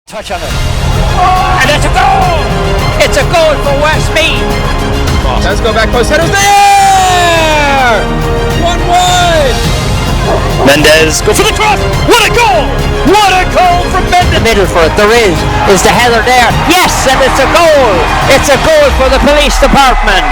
Touch on it. Oh, and it's a goal! It's a goal for Westmeath! Oh, let's go back post. Header's there! 1-1! Mendez, go for the cross! What a goal! What a goal from Mendez! The middle for it, there is the header there. Yes, and it's a goal! It's a goal for the police department!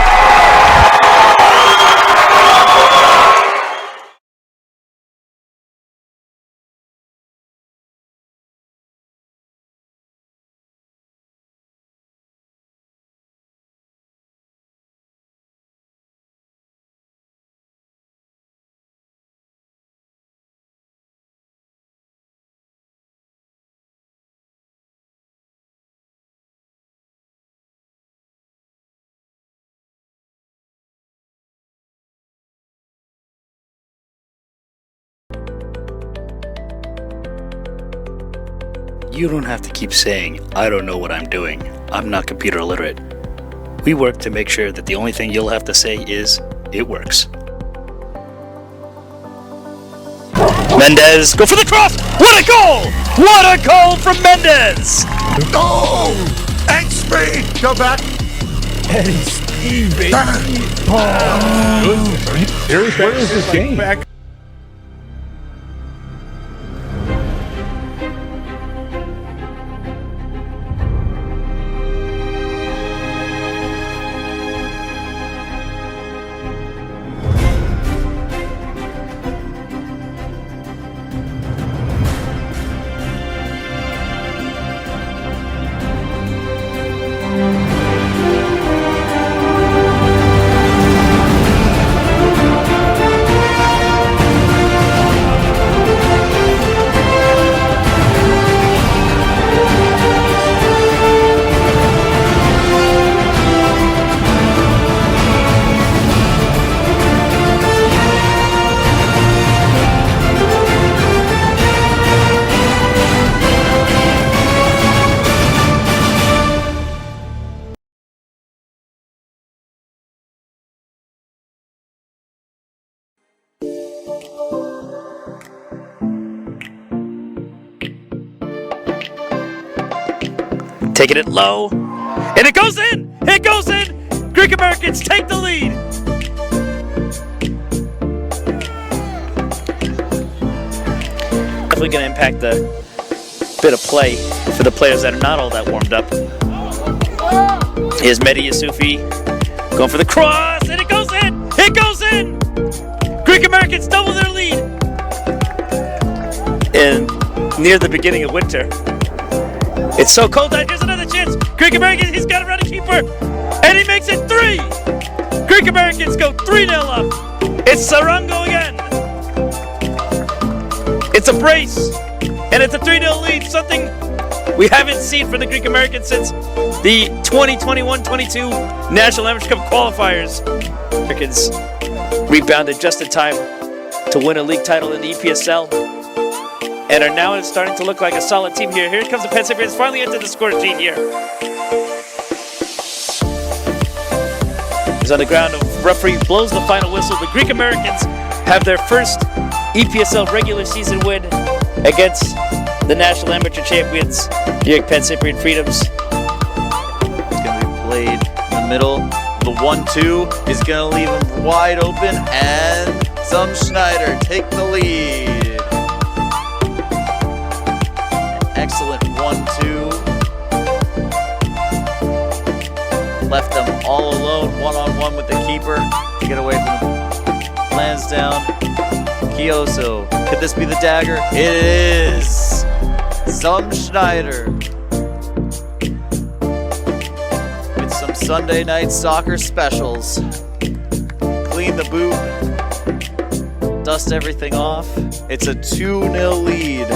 You don't have to keep saying, I don't know what I'm doing. I'm not computer literate. We work to make sure that the only thing you'll have to say is, it works. Mendez, go for the cross! What a goal! What a goal from Mendez! Go! And speed! Go back! Eddie Speed, baby! Seriously, where is this game? Back. Taking it low, and it goes in! It goes in! Greek Americans take the lead! Definitely going to impact the bit of play for the players that are not all that warmed up. Here's Mehdi Yusufi going for the cross, and it goes in! It goes in! Greek Americans double their lead! And near the beginning of winter, it's so cold out. Here's another chance. Greek Americans, he's got around a keeper. And he makes it 3. Greek Americans go 3-0 up. It's Sarango again. It's a brace. And it's a 3-0 lead. Something we haven't seen from the Greek Americans since the 2021-22 National Amateur Cup qualifiers. Americans rebounded just in time to win a league title in the EPSL. And are now starting to look like a solid team here. Here comes the Penn State Raiders, finally into the score sheet here. He's on the ground. The referee blows the final whistle. The Greek Americans have their first EPSL regular season win against the National Amateur Champions, New York Penn Cyprian Freedoms. It's going to be played in the middle. The 1-2 is going to leave him wide open, and Schneider take the lead. Excellent 1-2. Left them all alone, one-on-one with the keeper to get away from them. Lands down. Kioso. Could this be the dagger? It is. Schneider. With some Sunday night soccer specials. Clean the boot. Dust everything off. It's a 2-0 lead.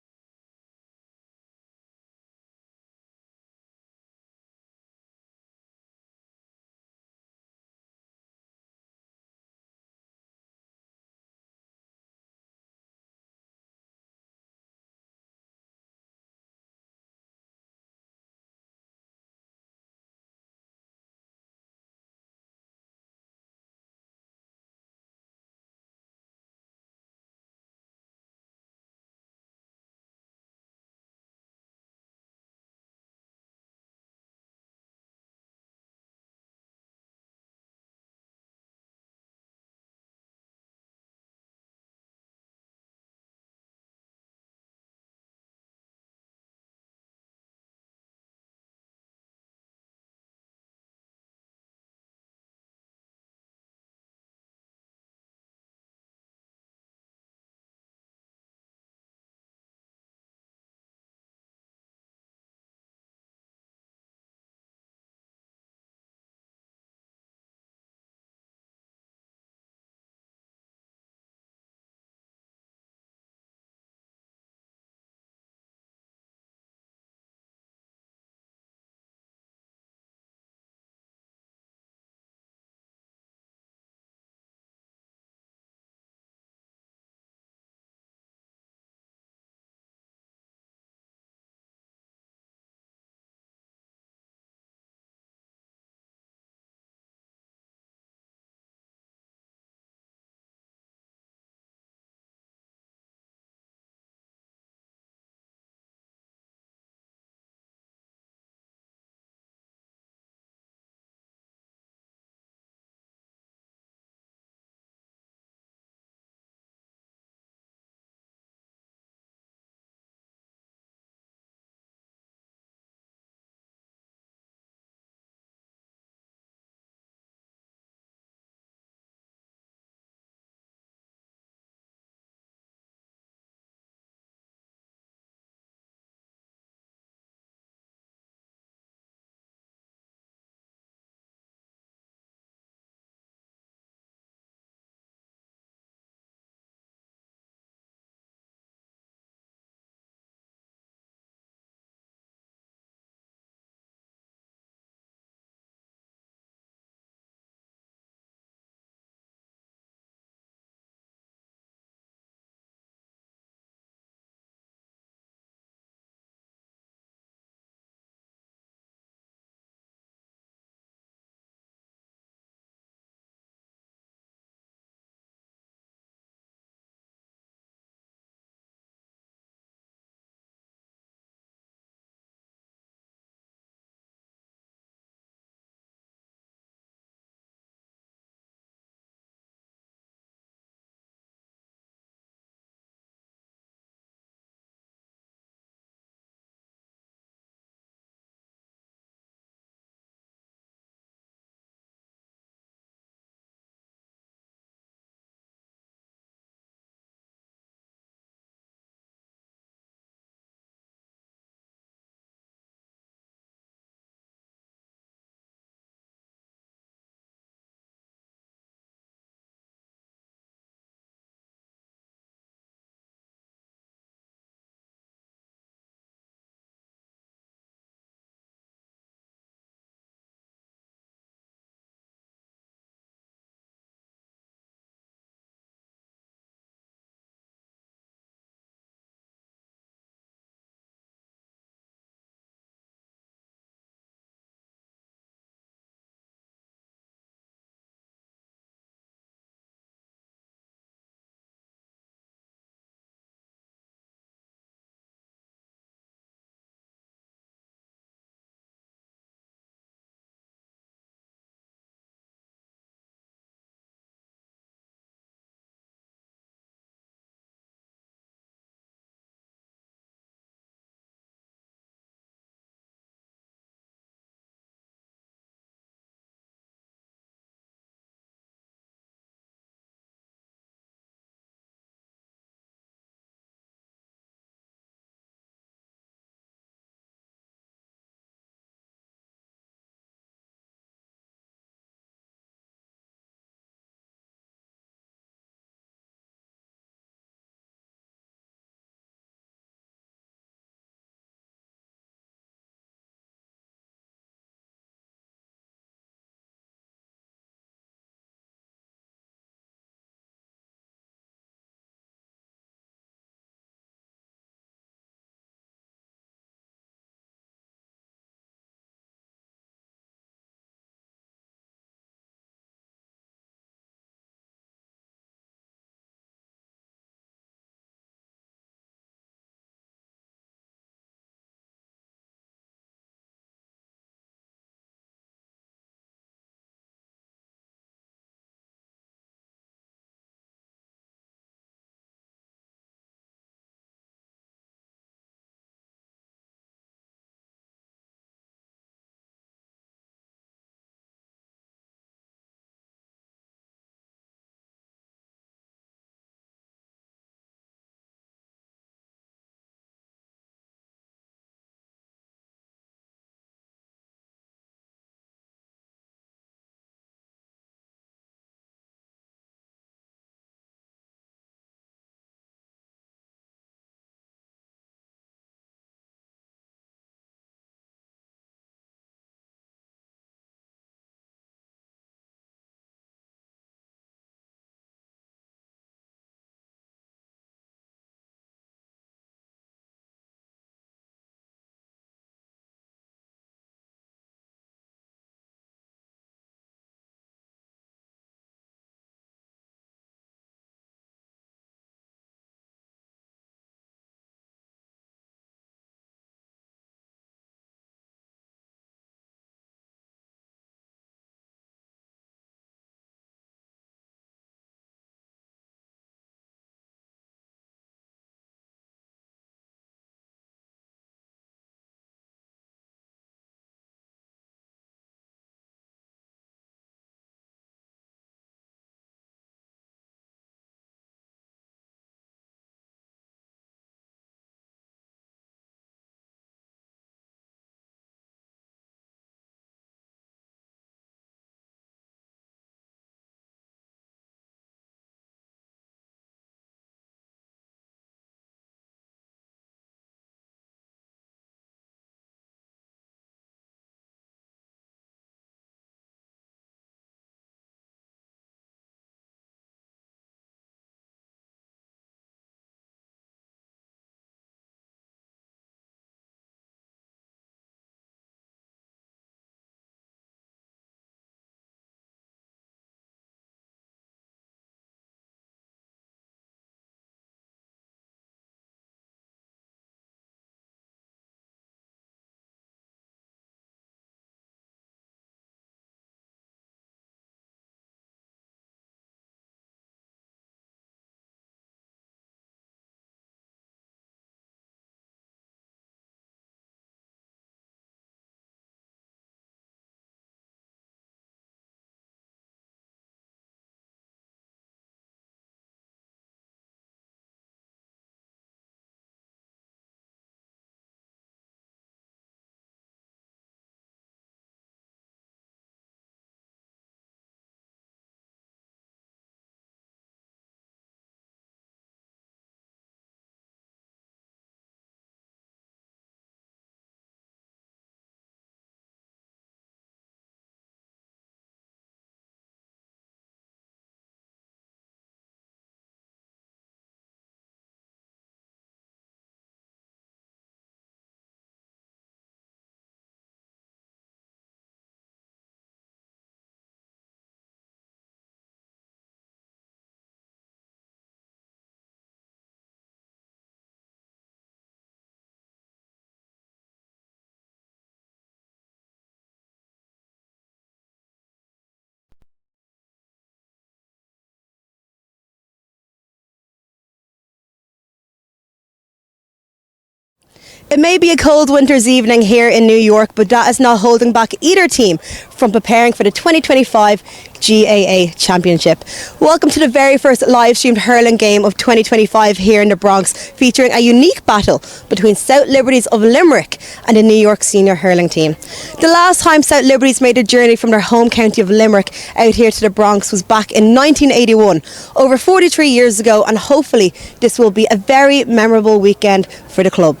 It may be a cold winter's evening here in New York, but that is not holding back either team from preparing for the 2025 GAA Championship. Welcome to the very first live streamed hurling game of 2025 here in the Bronx, featuring a unique battle between South Liberties of Limerick and the New York senior hurling team. The last time South Liberties made a journey from their home county of Limerick out here to the Bronx was back in 1981, over 43 years ago, and hopefully this will be a very memorable weekend for the club.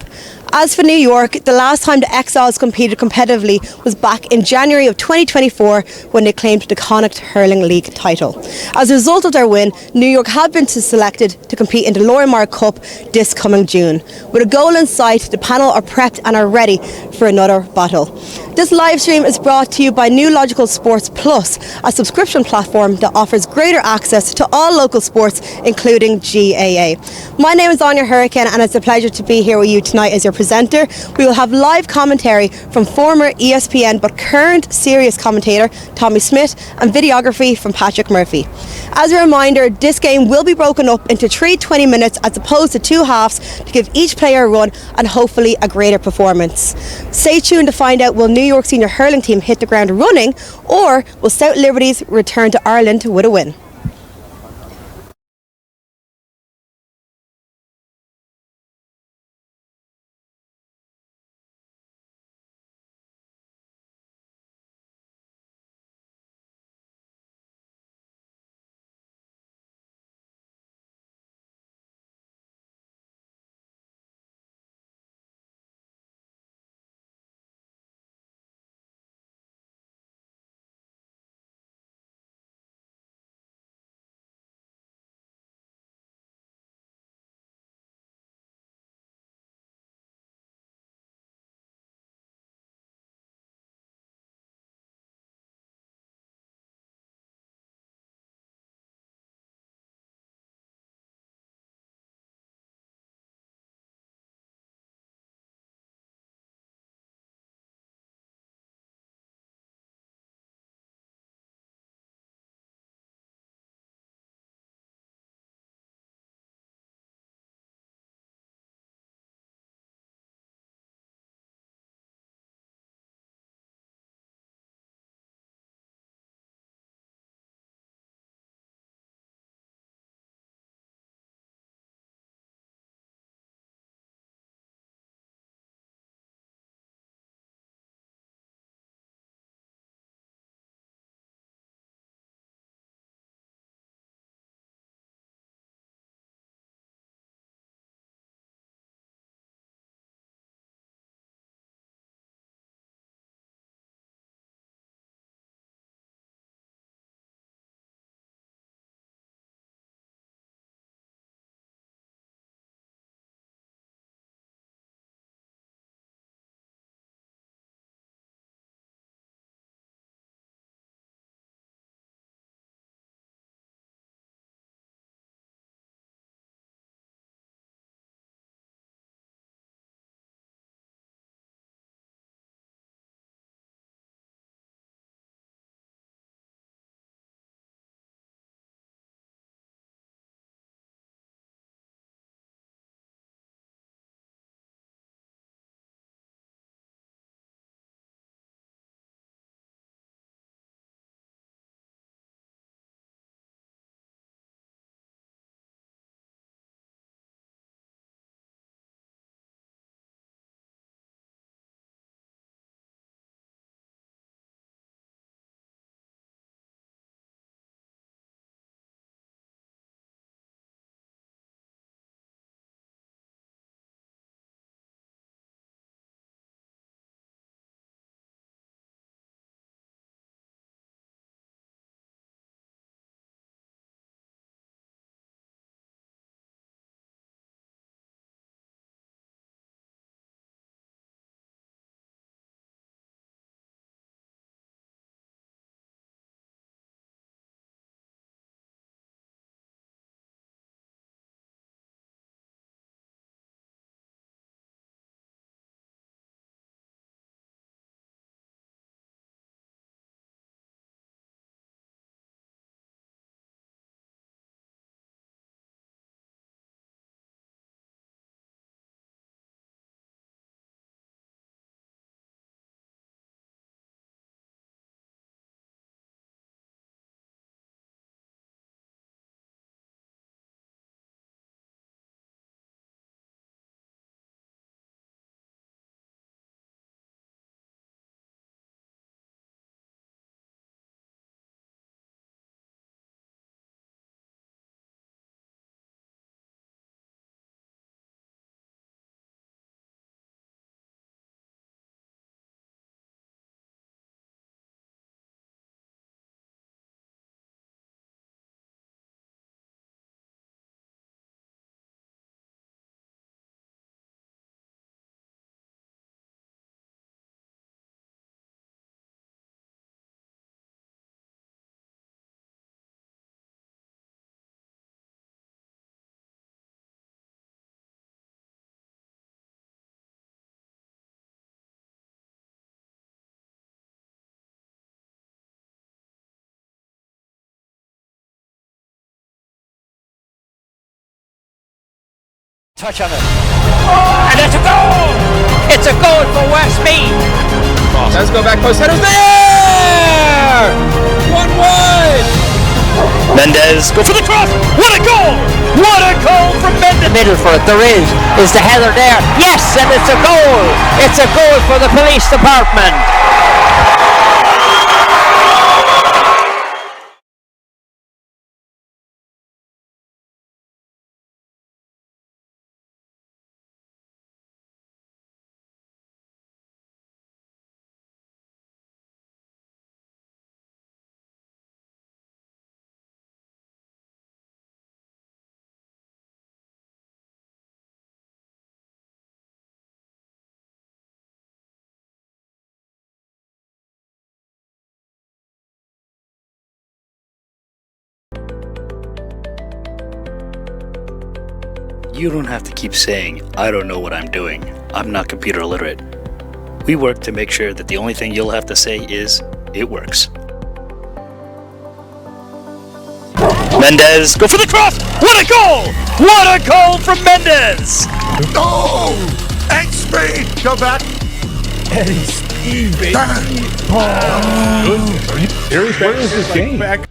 As for New York, the last time the Exiles competed competitively was back in January of 2024 when they claimed the Connacht Hurling League title. As a result of their win, New York have been selected to compete in the Lorimar Cup this coming June. With a goal in sight, the panel are prepped and are ready for another battle. This live stream is brought to you by New Logical Sports Plus, a subscription platform that offers greater access to all local sports, including GAA. My name is Anya Hurricane, and it's a pleasure to be here with you tonight as your presenter. We will have live commentary from former ESPN but current Sirius commentator Tommy Smith and videography from Patrick Murphy. As a reminder, this game will be broken up into 3 20 minutes as opposed to 2 halves to give each player a run and hopefully a greater performance. Stay tuned to find out, will New York senior hurling team hit the ground running, or will South Liberties return to Ireland with a win? Touch on it. And it's a goal! It's a goal for Westmeath! Let's go back post. Headers there! 1-1! Mendez, go for the cross! What a goal! What a goal from Mendez! Middle for it, there is the header there. Yes, and it's a goal! It's a goal for the police department! You don't have to keep saying, I don't know what I'm doing. I'm not computer illiterate. We work to make sure that the only thing you'll have to say is, it works. Mendez, go for the cross! What a goal! What a goal from Mendez! Oh! XP! Go back. Eddie Speed, baby. Are you serious? Where is this game? Back.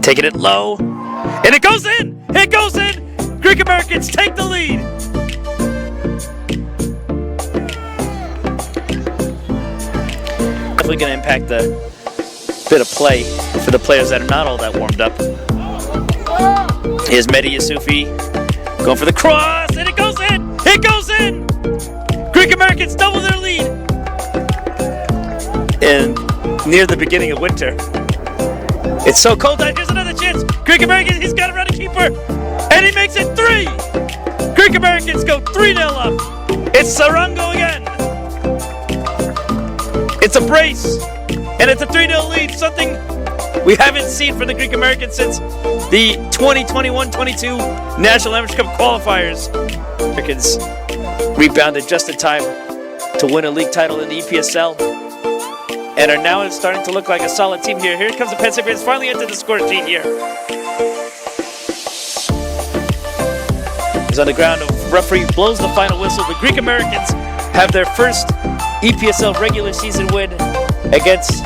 Taking it low, and it goes in! It goes in! Greek Americans take the lead! Definitely going to impact the bit of play for the players that are not all that warmed up. Here's Mehdi Yusufi going for the cross, and it goes in! It goes in! Greek Americans double their lead! And near the beginning of winter, it's so cold out. Here's another chance. Greek Americans, he's got around a keeper. And he makes it 3. Greek Americans go 3-0 up. It's Sarango again. It's a brace. And it's a 3-0 lead. Something we haven't seen from the Greek Americans since the 2021-22 National Amateur Cup qualifiers. Americans rebounded just in time to win a league title in the EPSL. And are now starting to look like a solid team here. Here comes the Penn Cyprians, finally entered the score sheet here. He's on the ground, the referee blows the final whistle. The Greek Americans have their first EPSL regular season win against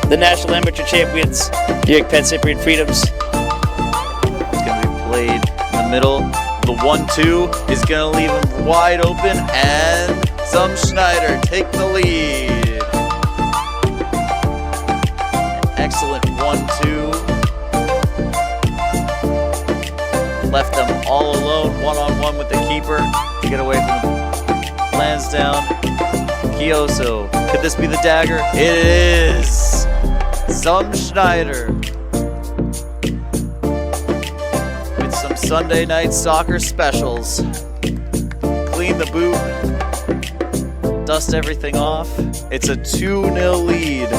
the National Amateur Champions, New York Penn Cyprian Freedoms. It's going to be played in the middle. The 1-2 is going to leave him wide open, and Schneider take the lead. Excellent 1-2. Left them all alone, one-on-one with the keeper to get away from the Lansdowne. Kioso, could this be the dagger? It is! Schneider with some Sunday night soccer specials. Clean the boot, dust everything off. It's a 2-0 lead.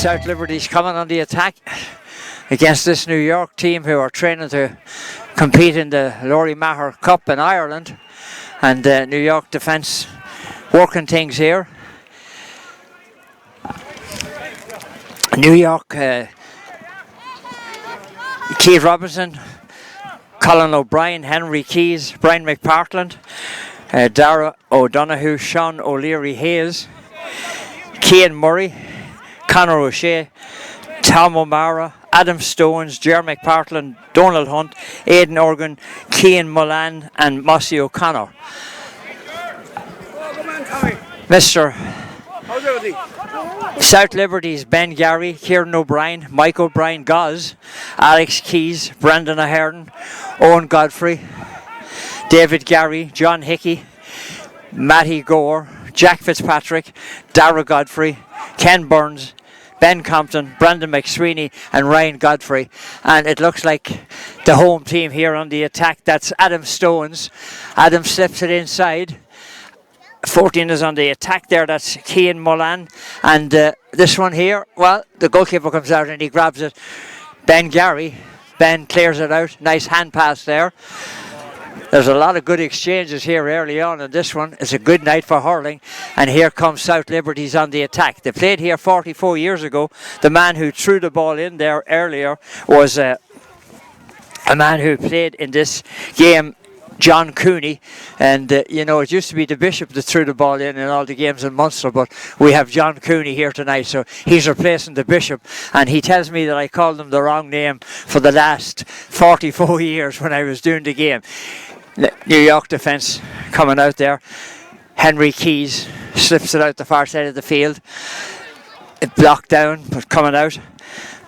South Liberties coming on the attack against this New York team who are training to compete in the Laurie Maher Cup in Ireland. And New York defence working things here. New York, Keith Robinson, Colin O'Brien, Henry Keys, Brian McPartland, Dara O'Donoghue, Sean O'Leary Hayes, Cian Murray, Conor O'Shea, Tom O'Mara, Adam Stones, Ger McPartland, Donald Hunt, Aidan Organ, Cian Mullane and Mossy O'Connor. Mr. South Liberties, Ben Gary, Kieran O'Brien, Mike O'Brien, Goz, Alex Keys, Brandon Ahern, Owen Godfrey, David Gary, John Hickey, Matty Gore, Jack Fitzpatrick, Dara Godfrey, Ken Burns, Ben Compton, Brandon McSweeney and Ryan Godfrey. And it looks like the home team here on the attack. That's Adam Stones. Adam slips it inside. 14 is on the attack there, that's Cian Mullane. And this one here, well, the goalkeeper comes out and he grabs it. Ben Gary, Ben clears it out, nice hand pass there. There's a lot of good exchanges here early on, and this one is a good night for hurling. And here comes South Liberties on the attack. They played here 44 years ago. The man who threw the ball in there earlier was a man who played in this game, John Cooney, and you know, it used to be the Bishop that threw the ball in all the games in Munster, but we have John Cooney here tonight, so he's replacing the Bishop, and he tells me that I called him the wrong name for the last 44 years when I was doing the game. New York defence coming out there. Henry Keys slips it out the far side of the field. It blocked down, but coming out.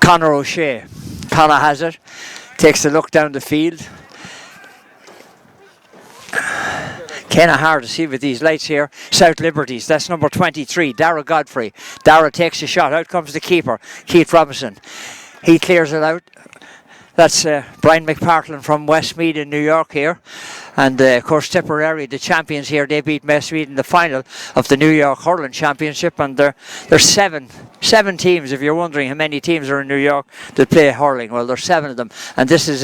Conor O'Shea. Conor has it. Takes a look down the field. Kind of hard to see with these lights here. South Liberties, that's number 23, Dara Godfrey. Dara takes a shot, out comes the keeper, Keith Robinson. He clears it out. That's Brian McPartland from Westmeath in New York here. And of course Tipperary, the champions here, they beat Westmeath in the final of the New York Hurling Championship. And there's seven teams, if you're wondering how many teams are in New York that play hurling. Well, there's 7 of them. And this is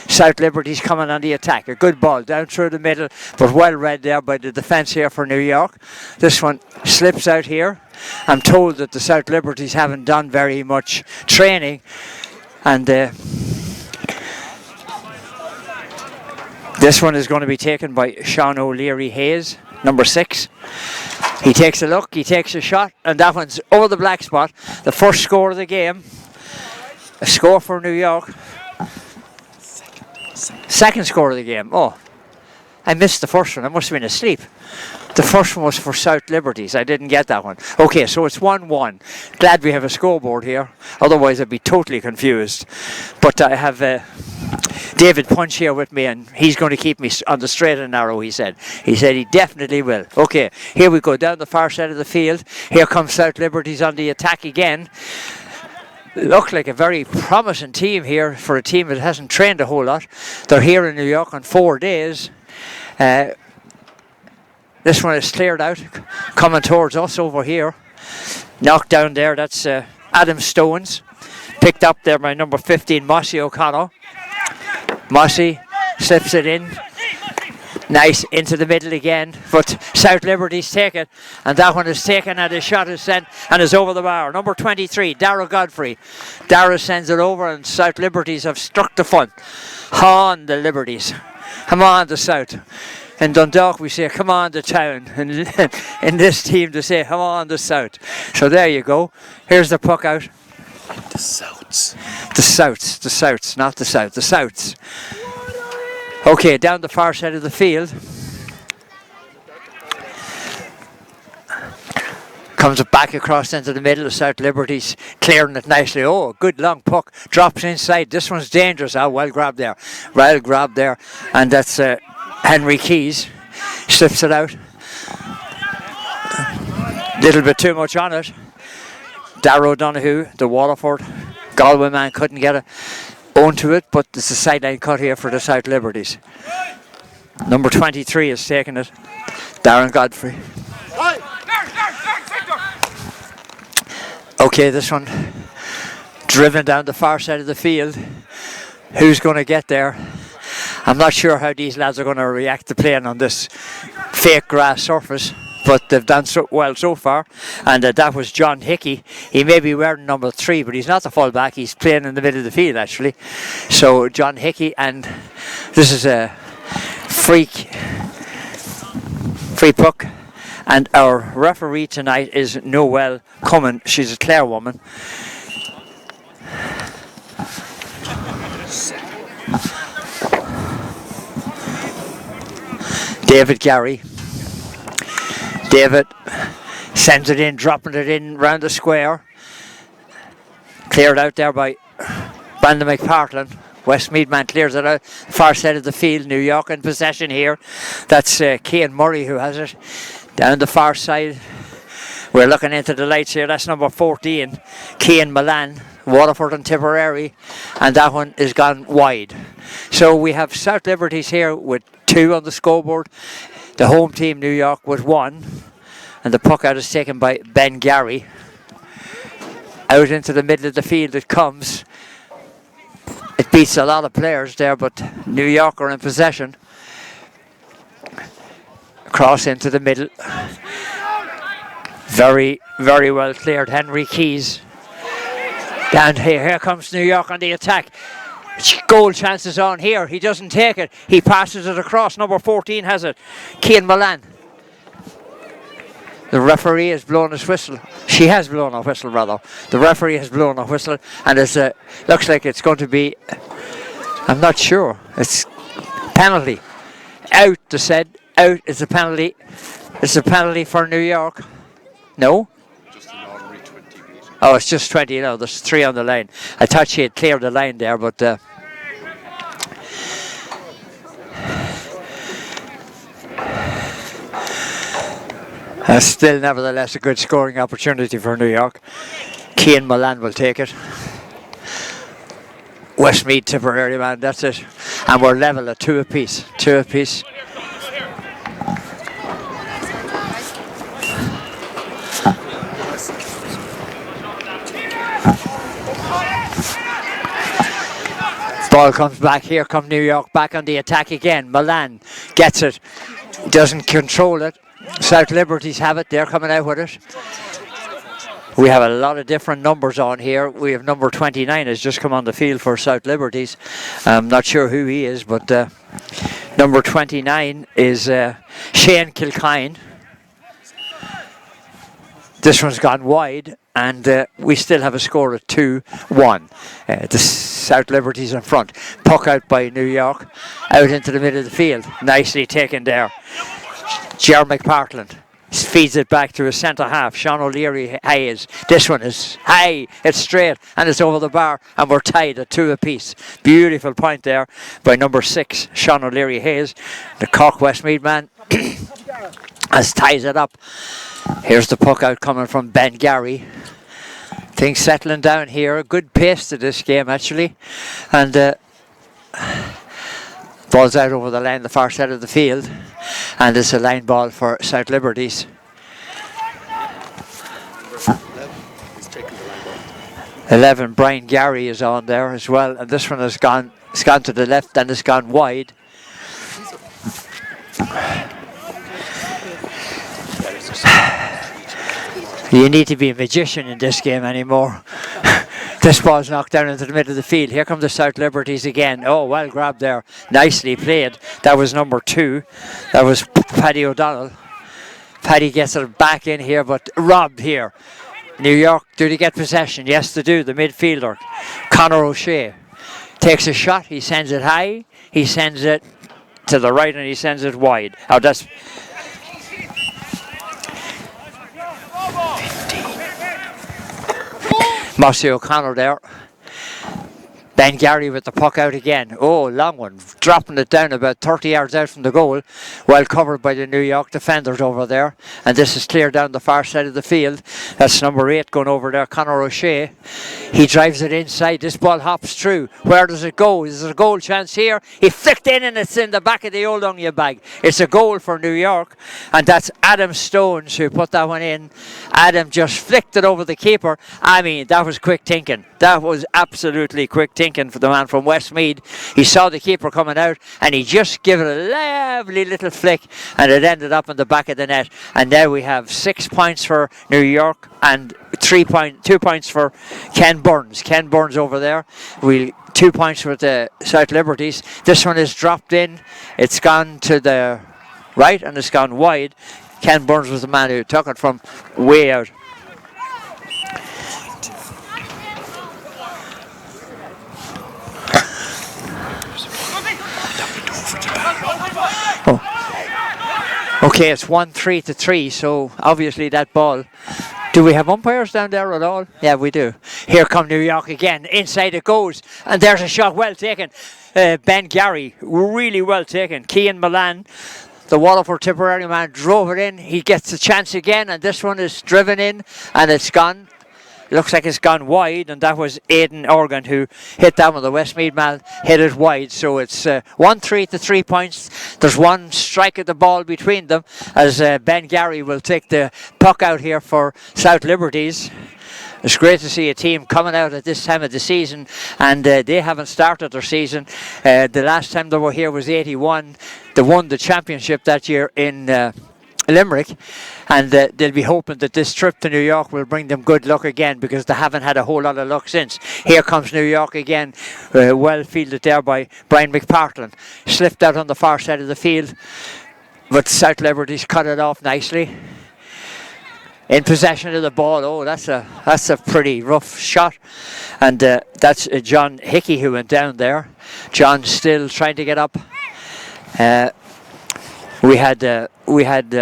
South Liberties coming on the attack. A good ball down through the middle, but well read there by the defence here for New York. This one slips out here. I'm told that the South Liberties haven't done very much training. And this one is going to be taken by Sean O'Leary Hayes, number 6. He takes a look, he takes a shot, and that one's over the black spot. The first score of the game. A score for New York. Second score of the game. Oh, I missed the first one. I must have been asleep. The first one was for South Liberties. I didn't get that one. Okay, so it's 1-1. Glad we have a scoreboard here. Otherwise, I'd be totally confused. But I have David Punch here with me, and he's going to keep me on the straight and narrow, he said. He said he definitely will. Okay, here we go down the far side of the field. Here comes South Liberties on the attack again. Look like a very promising team here for a team that hasn't trained a whole lot. They're here in New York on 4 days. This one is cleared out, coming towards us over here. Knocked down there, that's Adam Stones. Picked up there by number 15, Mossy O'Connor. Mossy slips it in. Nice, into the middle again. But South Liberties take it. And that one is taken and a shot is sent and is over the bar. Number 23, Dara Godfrey. Dara sends it over and South Liberties have struck the fun. On the Liberties. Come on, the South. In Dundalk we say, come on, the town. And in this team they say, come on, the South. So there you go. Here's the puck out. The Souths. The Souths, the Souths, not the South, the Souths. Okay, down the far side of the field. Comes it back across into the middle of South Liberties, clearing it nicely. Oh, good long puck, drops inside. This one's dangerous. Oh, well grabbed there. Well grabbed there. And that's Henry Keys. Slips it out. Little bit too much on it. Darrow O'Donoghue, the Waterford Galway man, couldn't get onto it, but it's a sideline cut here for the South Liberties. Number 23 is taking it, Darren Godfrey. Okay, this one driven down the far side of the field. Who's going to get there? I'm not sure how these lads are going to react to playing on this fake grass surface, but they've done so well so far. And that was John Hickey. He may be wearing number 3, but he's not the fullback. He's playing in the middle of the field, actually. So John Hickey, and this is a free puck. And our referee tonight is Noelle Cummin. She's a Clare woman. David Gary. David sends it in, dropping it in round the square. Cleared out there by Brandon McPartlin. Westmeath man clears it out. Far side of the field. New York in possession here. That's Cian Murray who has it. Down the far side. We're looking into the lights here. That's number 14. Cian Milan. Waterford and Tipperary. And that one is gone wide. So we have South Liberties here with 2 on the scoreboard. The home team, New York, with 1. And the puck out is taken by Ben Gary. Out into the middle of the field it comes. It beats a lot of players there, but New York are in possession. Cross into the middle. Very, very well cleared. Henry Keys. Down here. Here comes New York on the attack. Goal chances on here. He doesn't take it. He passes it across. Number 14 has it. Cian Milan. The referee has blown his whistle. She has blown a whistle, rather. The referee has blown a whistle, and it looks like it's going to be, I'm not sure. It's penalty. Out, they said. Out is a penalty. It's a penalty for New York. No? Oh, it's just 20 now. There's 3 on the line. I thought she had cleared the line there, but still, nevertheless, a good scoring opportunity for New York. Cian Milan will take it. Westmeath, Tipperary man, that's it. And we're level at 2 apiece. 2 apiece. Ball comes back. Here come New York back on the attack again. Milan gets it. Doesn't control it. South Liberties have it. They're coming out with it. We have a lot of different numbers on here. We have number 29 has just come on the field for South Liberties. I'm not sure who he is, but number 29 is Shane Kilkine. This one's gone wide, and we still have a score of 2-1. The South Liberties in front. Puck out by New York, out into the middle of the field. Nicely taken there. Ger McPartland feeds it back to his centre half. Sean O'Leary Hayes. This one is high, it's straight, and it's over the bar, and we're tied at 2 apiece. Beautiful point there by number 6, Sean O'Leary Hayes. The Cork Westmeath man has ties it up. Here's the puck out coming from Ben Gary. Things settling down here. A good pace to this game, actually. And ball's out over the line, the far side of the field. And it's a line ball for South Liberties. 11, Brian Gary is on there as well. And this one has gone, it's gone to the left and it's gone wide. You need to be a magician in this game anymore. This ball's knocked down into the middle of the field. Here come the South Liberties again. Oh, well grabbed there. Nicely played. That was number 2. That was Paddy O'Donnell. Paddy gets it back in here, but robbed here. New York, do they get possession? Yes, they do. The midfielder, Conor O'Shea, takes a shot. He sends it high. He sends it to the right, and he sends it wide. Oh, that's... Mossy O'Connor there. Ben Gary with the puck out again. Oh, long one. Dropping it down about 30 yards out from the goal. Well covered by the New York defenders over there. And this is clear down the far side of the field. That's number 8 going over there, Conor O'Shea. He drives it inside. This ball hops through. Where does it go? Is there a goal chance here? He flicked in and it's in the back of the old onion bag. It's a goal for New York. And that's Adam Stones who put that one in. Adam just flicked it over the keeper. I mean, that was quick thinking. That was absolutely quick thinking for the man from Westmeath. He saw the keeper coming out and he just gave it a lovely little flick and it ended up in the back of the net. And now we have 6 points for New York and 2 points for Ken Burns. Ken Burns over there. 2 points for the South Liberties. This one is dropped in. It's gone to the right and it's gone wide. Ken Burns was the man who took it from way out. Okay, it's 1-3-3, so obviously that ball. Do we have umpires down there at all? Yeah, we do. Here come New York again. Inside it goes, and there's a shot well taken. Ben Gary, really well taken. Cian Milan, the Waterford Tipperary man, drove it in. He gets the chance again, and this one is driven in, and it's gone. Looks like it's gone wide, and that was Aidan Organ who hit that one. The Westmeath man hit it wide, so it's 1-3 to 3 points. There's one strike at the ball between them as Ben Gary will take the puck out here for South Liberties. It's great to see a team coming out at this time of the season, and they haven't started their season. The last time they were here was 81. They won the championship that year in Limerick, and they'll be hoping that this trip to New York will bring them good luck again, because they haven't had a whole lot of luck since. Here comes New York again, well fielded there by Brian McPartlin. Slipped out on the far side of the field, but South Liberties cut it off nicely. In possession of the ball. Oh, that's a pretty rough shot, and that's John Hickey who went down there. John still trying to get up. We had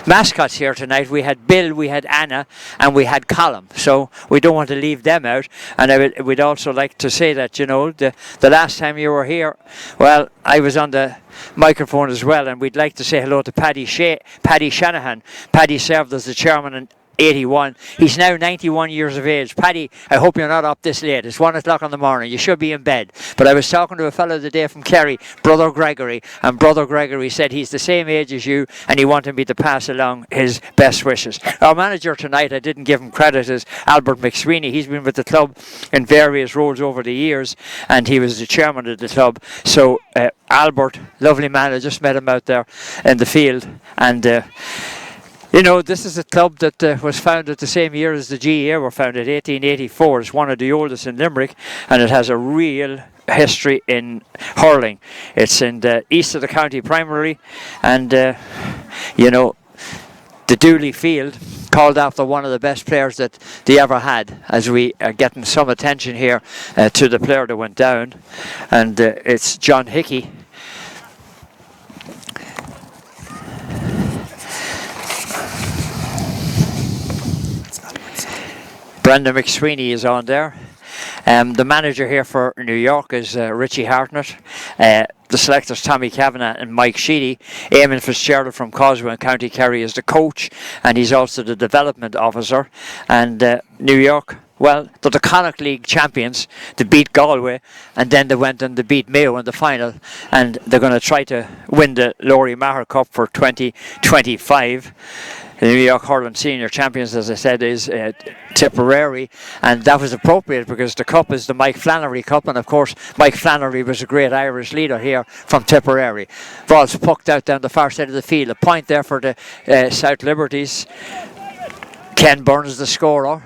mascots here tonight. We had Bill, we had Anna, and we had Colum. So we don't want to leave them out. And we'd also like to say that, you know, the last time you were here, well, I was on the microphone as well, and we'd like to say hello to Paddy Shanahan. Paddy served as the chairman in 81. He's now 91 years of age. Paddy, I hope you're not up this late. It's 1 o'clock in the morning. You should be in bed. But I was talking to a fellow today from Kerry, Brother Gregory, and Brother Gregory said he's the same age as you and he wanted me to pass along his best wishes. Our manager tonight, I didn't give him credit, is Albert McSweeney. He's been with the club in various roles over the years, and he was the chairman of the club. So Albert, lovely man, I just met him out there in the field, and you know, this is a club that was founded the same year as the GAA were founded, 1884. It's one of the oldest in Limerick, and it has a real history in hurling. It's in the east of the county primarily, and you know, the Dooley Field, called after one of the best players that they ever had, as we are getting some attention here to the player that went down, and it's John Hickey. Brendan McSweeney is on there. The manager here for New York is Richie Hartnett. The selectors Tommy Kavanagh and Mike Sheedy. Eamon Fitzgerald from Causeway and County Kerry is the coach, and he's also the development officer. And New York, well, they're the Connacht League champions. They beat Galway, and then they went and they beat Mayo in the final, and they're going to try to win the Laurie Maher Cup for 2025. The New York Hurling Senior Champions, as I said, is Tipperary, and that was appropriate because the cup is the Mike Flannery Cup, and of course Mike Flannery was a great Irish leader here from Tipperary. Ball's pucked out down the far side of the field. A point there for the South Liberties. Ken Burns the scorer.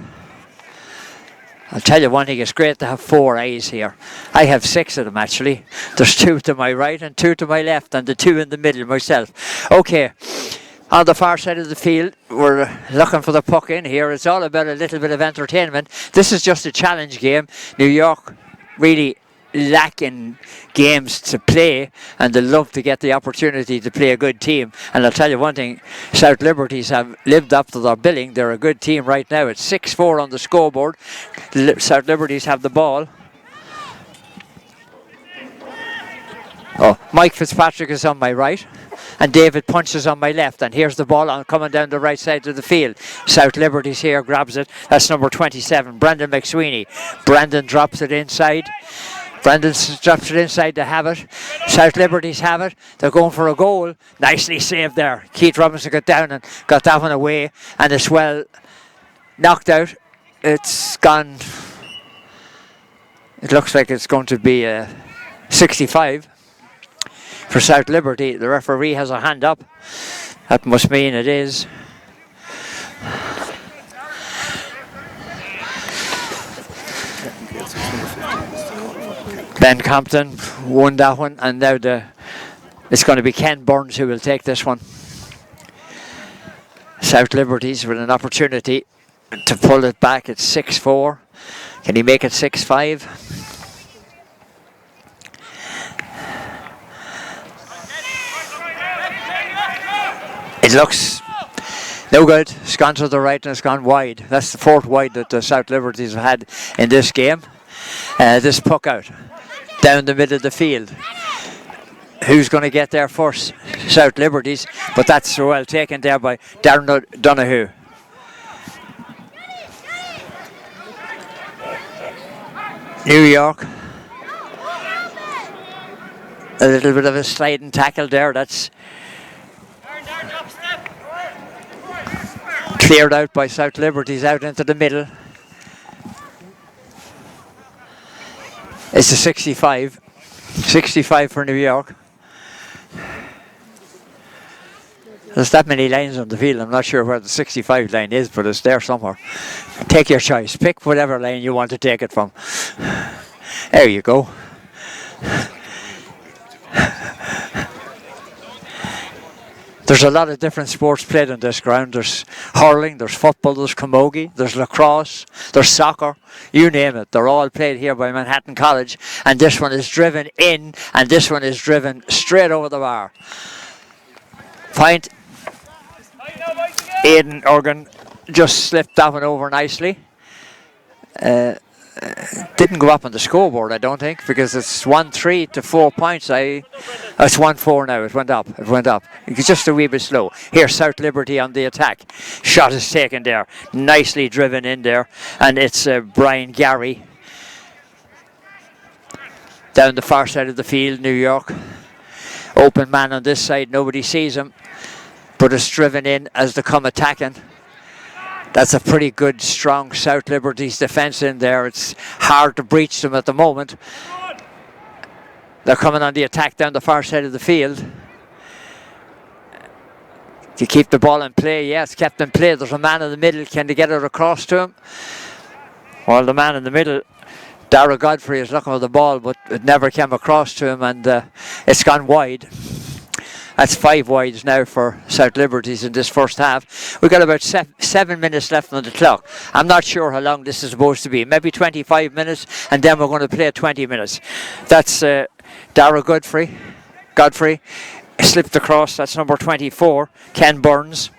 I'll tell you one thing, it's great to have 4 eyes here. I have 6 of them actually. There's 2 to my right and 2 to my left, and the 2 in the middle myself. Okay. On the far side of the field, we're looking for the puck in here. It's all about a little bit of entertainment. This is just a challenge game. New York really lacking games to play, and they love to get the opportunity to play a good team. And I'll tell you one thing, South Liberties have lived up to their billing. They're a good team right now. It's 6-4 on the scoreboard. South Liberties have the ball. Oh, Mike Fitzpatrick is on my right, and David punches on my left. And here's the ball on coming down the right side of the field. South Liberties here grabs it. That's number 27, Brendan McSweeney. Brendan drops it inside. Brendan drops it inside to have it. South Liberties have it. They're going for a goal. Nicely saved there. Keith Robinson got down and got that one away, and it's well knocked out. It's gone. It looks like it's going to be 65 for South Liberty. The referee has a hand up. That must mean it is. Ben Compton won that one, and now it's going to be Ken Burns who will take this one. South Liberties with an opportunity to pull it back. It's 6-4. Can he make it 6-5? It looks no good. It's gone to the right and it's gone wide. That's the fourth wide that the South Liberties have had in this game. This puck out down the middle of the field. Who's going to get there first? South Liberties, but that's well taken there by Darren Donahue. New York. A little bit of a sliding tackle there. That's cleared out by South Liberties out into the middle. It's a 65. 65 for New York. There's that many lines on the field. I'm not sure where the 65 line is, but it's there somewhere. Take your choice. Pick whatever line you want to take it from. There you go. There's a lot of different sports played on this ground. There's hurling, there's football, there's camogie, there's lacrosse, there's soccer, you name it. They're all played here by Manhattan College, and this one is driven in, and this one is driven straight over the bar. Point. Aidan Organ just slipped that one over nicely. Didn't go up on the scoreboard, I don't think, because it's 1-3 to 4 points. It's 1-4 now. It went up. It went up. It's just a wee bit slow. Here, South Liberty on the attack. Shot is taken there. Nicely driven in there. And it's Brian Gary. Down the far side of the field, New York. Open man on this side. Nobody sees him. But it's driven in as they come attacking. That's a pretty good, strong South Liberties defence in there. It's hard to breach them at the moment. They're coming on the attack down the far side of the field. To keep the ball in play, yes, kept in play. There's a man in the middle. Can they get it across to him? Well, the man in the middle, Dara Godfrey, is looking for the ball, but it never came across to him, and it's gone wide. That's 5 wides now for South Liberties in this first half. We've got about 7 minutes left on the clock. I'm not sure how long this is supposed to be. Maybe 25 minutes, and then we're going to play 20 minutes. That's Dara Godfrey slipped across. That's number 24, Ken Burns.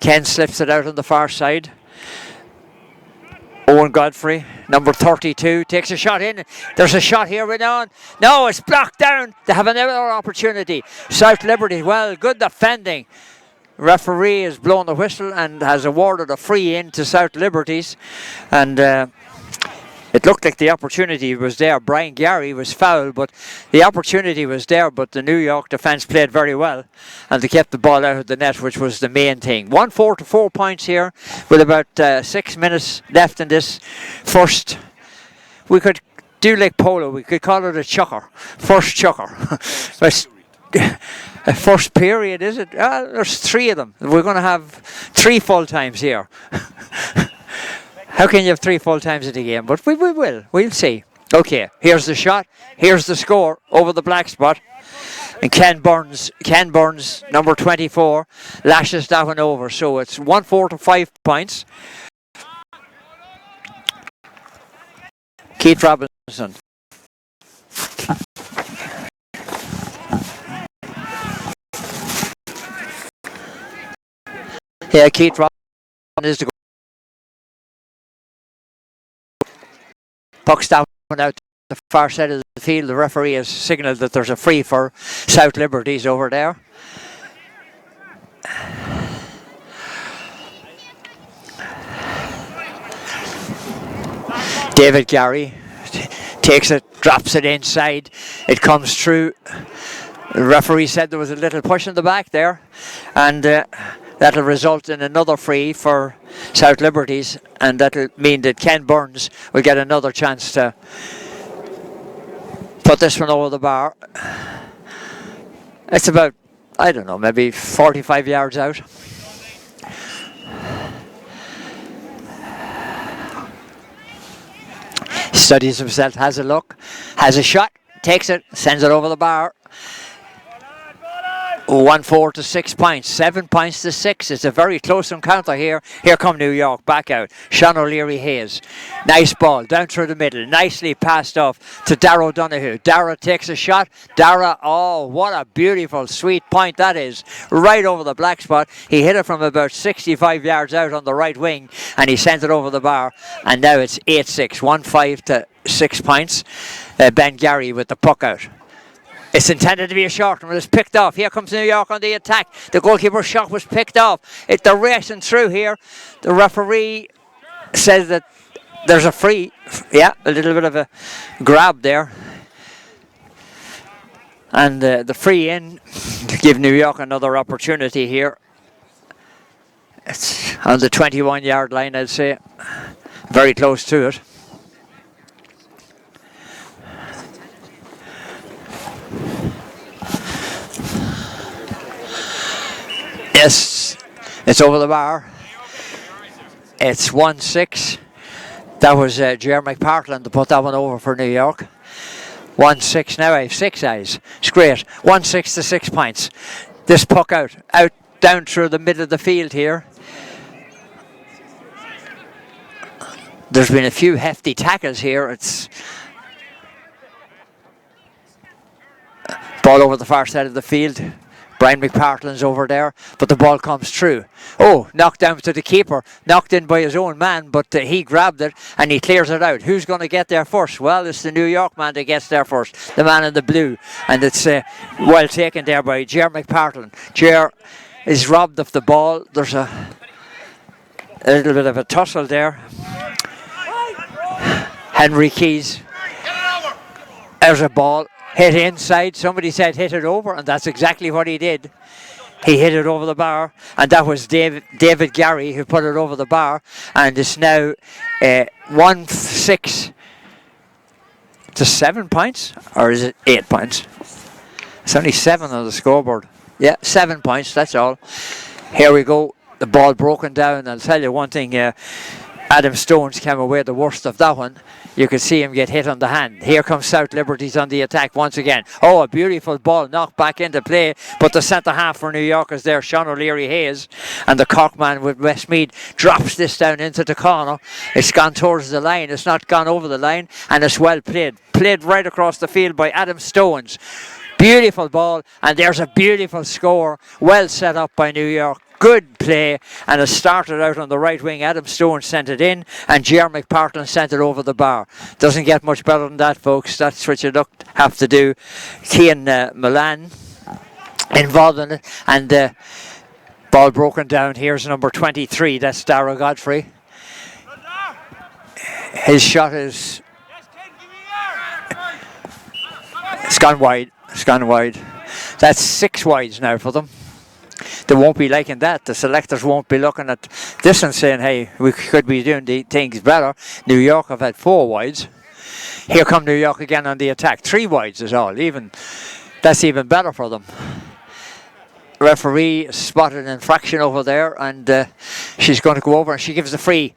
Ken slips it out on the far side. Owen Godfrey, number 32, takes a shot in. There's a shot here right on. No, it's blocked down. They have another opportunity. South Liberty, well, good defending. Referee has blown the whistle and has awarded a free in to South Liberties. And it looked like the opportunity was there. Brian Gary was fouled, but the opportunity was there. But the New York defence played very well, and they kept the ball out of the net, which was the main thing. 1-4 to 4 points here, with about 6 minutes left in this first. We could do like polo. We could call it a chucker, first chucker. First period, is it? There's 3 of them. We're going to have 3 full times here. How can you have 3 full times in the game? But we will. We'll see. Okay, here's the shot. Here's the score over the black spot. And Ken Burns, number 24, lashes that one over. So it's 1-4 to 5 points. Keith Robinson. Yeah, Keith Robinson is the goal. Puck's down out the far side of the field, the referee has signalled that there's a free for South Liberties over there. David Gary takes it, drops it inside, it comes through. The referee said there was a little push in the back there, and that'll result in another free for South Liberties, and that'll mean that Ken Burns will get another chance to put this one over the bar. It's about, I don't know, maybe 45 yards out. Studies himself, has a look, has a shot, takes it, sends it over the bar. 1-4 to 6 points, 7 points to 6. It's a very close encounter here. Here come New York back out. Sean O'Leary Hayes. Nice ball down through the middle. Nicely passed off to Darragh Donoghue. Darragh takes a shot. Darragh, oh, what a beautiful, sweet point that is. Right over the black spot. He hit it from about 65 yards out on the right wing, and he sent it over the bar. And now it's 8-6, 1-5 to 6 points. Ben Gary with the puck out. It's intended to be a short one, but it's picked off. Here comes New York on the attack. The goalkeeper's shot was picked off. They're racing through here. The referee says that there's a free. Yeah, a little bit of a grab there. And the free in to give New York another opportunity here. It's on the 21-yard line, I'd say. Very close to it. Yes, it's over the bar. It's 1-6. That was Jeremy McPartland to put that one over for New York. 1-6 now. I have 6 eyes. It's great. 1-6 to 6 points. This puck out down through the middle of the field here. There's been a few hefty tackles here. It's ball over the far side of the field. Brian McPartland's over there, but the ball comes through. Oh, knocked down to the keeper, knocked in by his own man, but he grabbed it and he clears it out. Who's going to get there first? Well, it's the New York man that gets there first, the man in the blue, and it's well taken there by Ger McPartland. Ger is robbed of the ball. There's a little bit of a tussle there. Henry Keys. There's a ball. Hit inside, somebody said hit it over, and that's exactly what he did. He hit it over the bar, and that was David Gary who put it over the bar, and it's now 1-6 to 7 points, or is it 8 points? It's only 7 on the scoreboard. Yeah, 7 points, that's all. Here we go, the ball broken down. I'll tell you one thing, Adam Stones came away the worst of that one. You could see him get hit on the hand. Here comes South Liberties on the attack once again. Oh, a beautiful ball knocked back into play, but the centre half for New York is there, Sean O'Leary Hayes, and the Corkman with Westmeath drops this down into the corner. It's gone towards the line, it's not gone over the line, and it's well played. Played right across the field by Adam Stones. Beautiful ball, and there's a beautiful score, well set up by New York. Good play, and it started out on the right wing. Adam Stone sent it in, and Ger McPartland sent it over the bar. Doesn't get much better than that, folks. That's what you have to do. Cian Milan involved in it, and ball broken down. Here's number 23. That's Darragh Godfrey. His shot is. It's gone wide. It's gone wide. That's 6 wides now for them. They won't be liking that. The selectors won't be looking at this and saying, hey, we could be doing the things better. New York have had 4 wides. Here come New York again on the attack. 3 wides is all. That's even better for them. Referee spotted an infraction over there, and she's going to go over and she gives the free.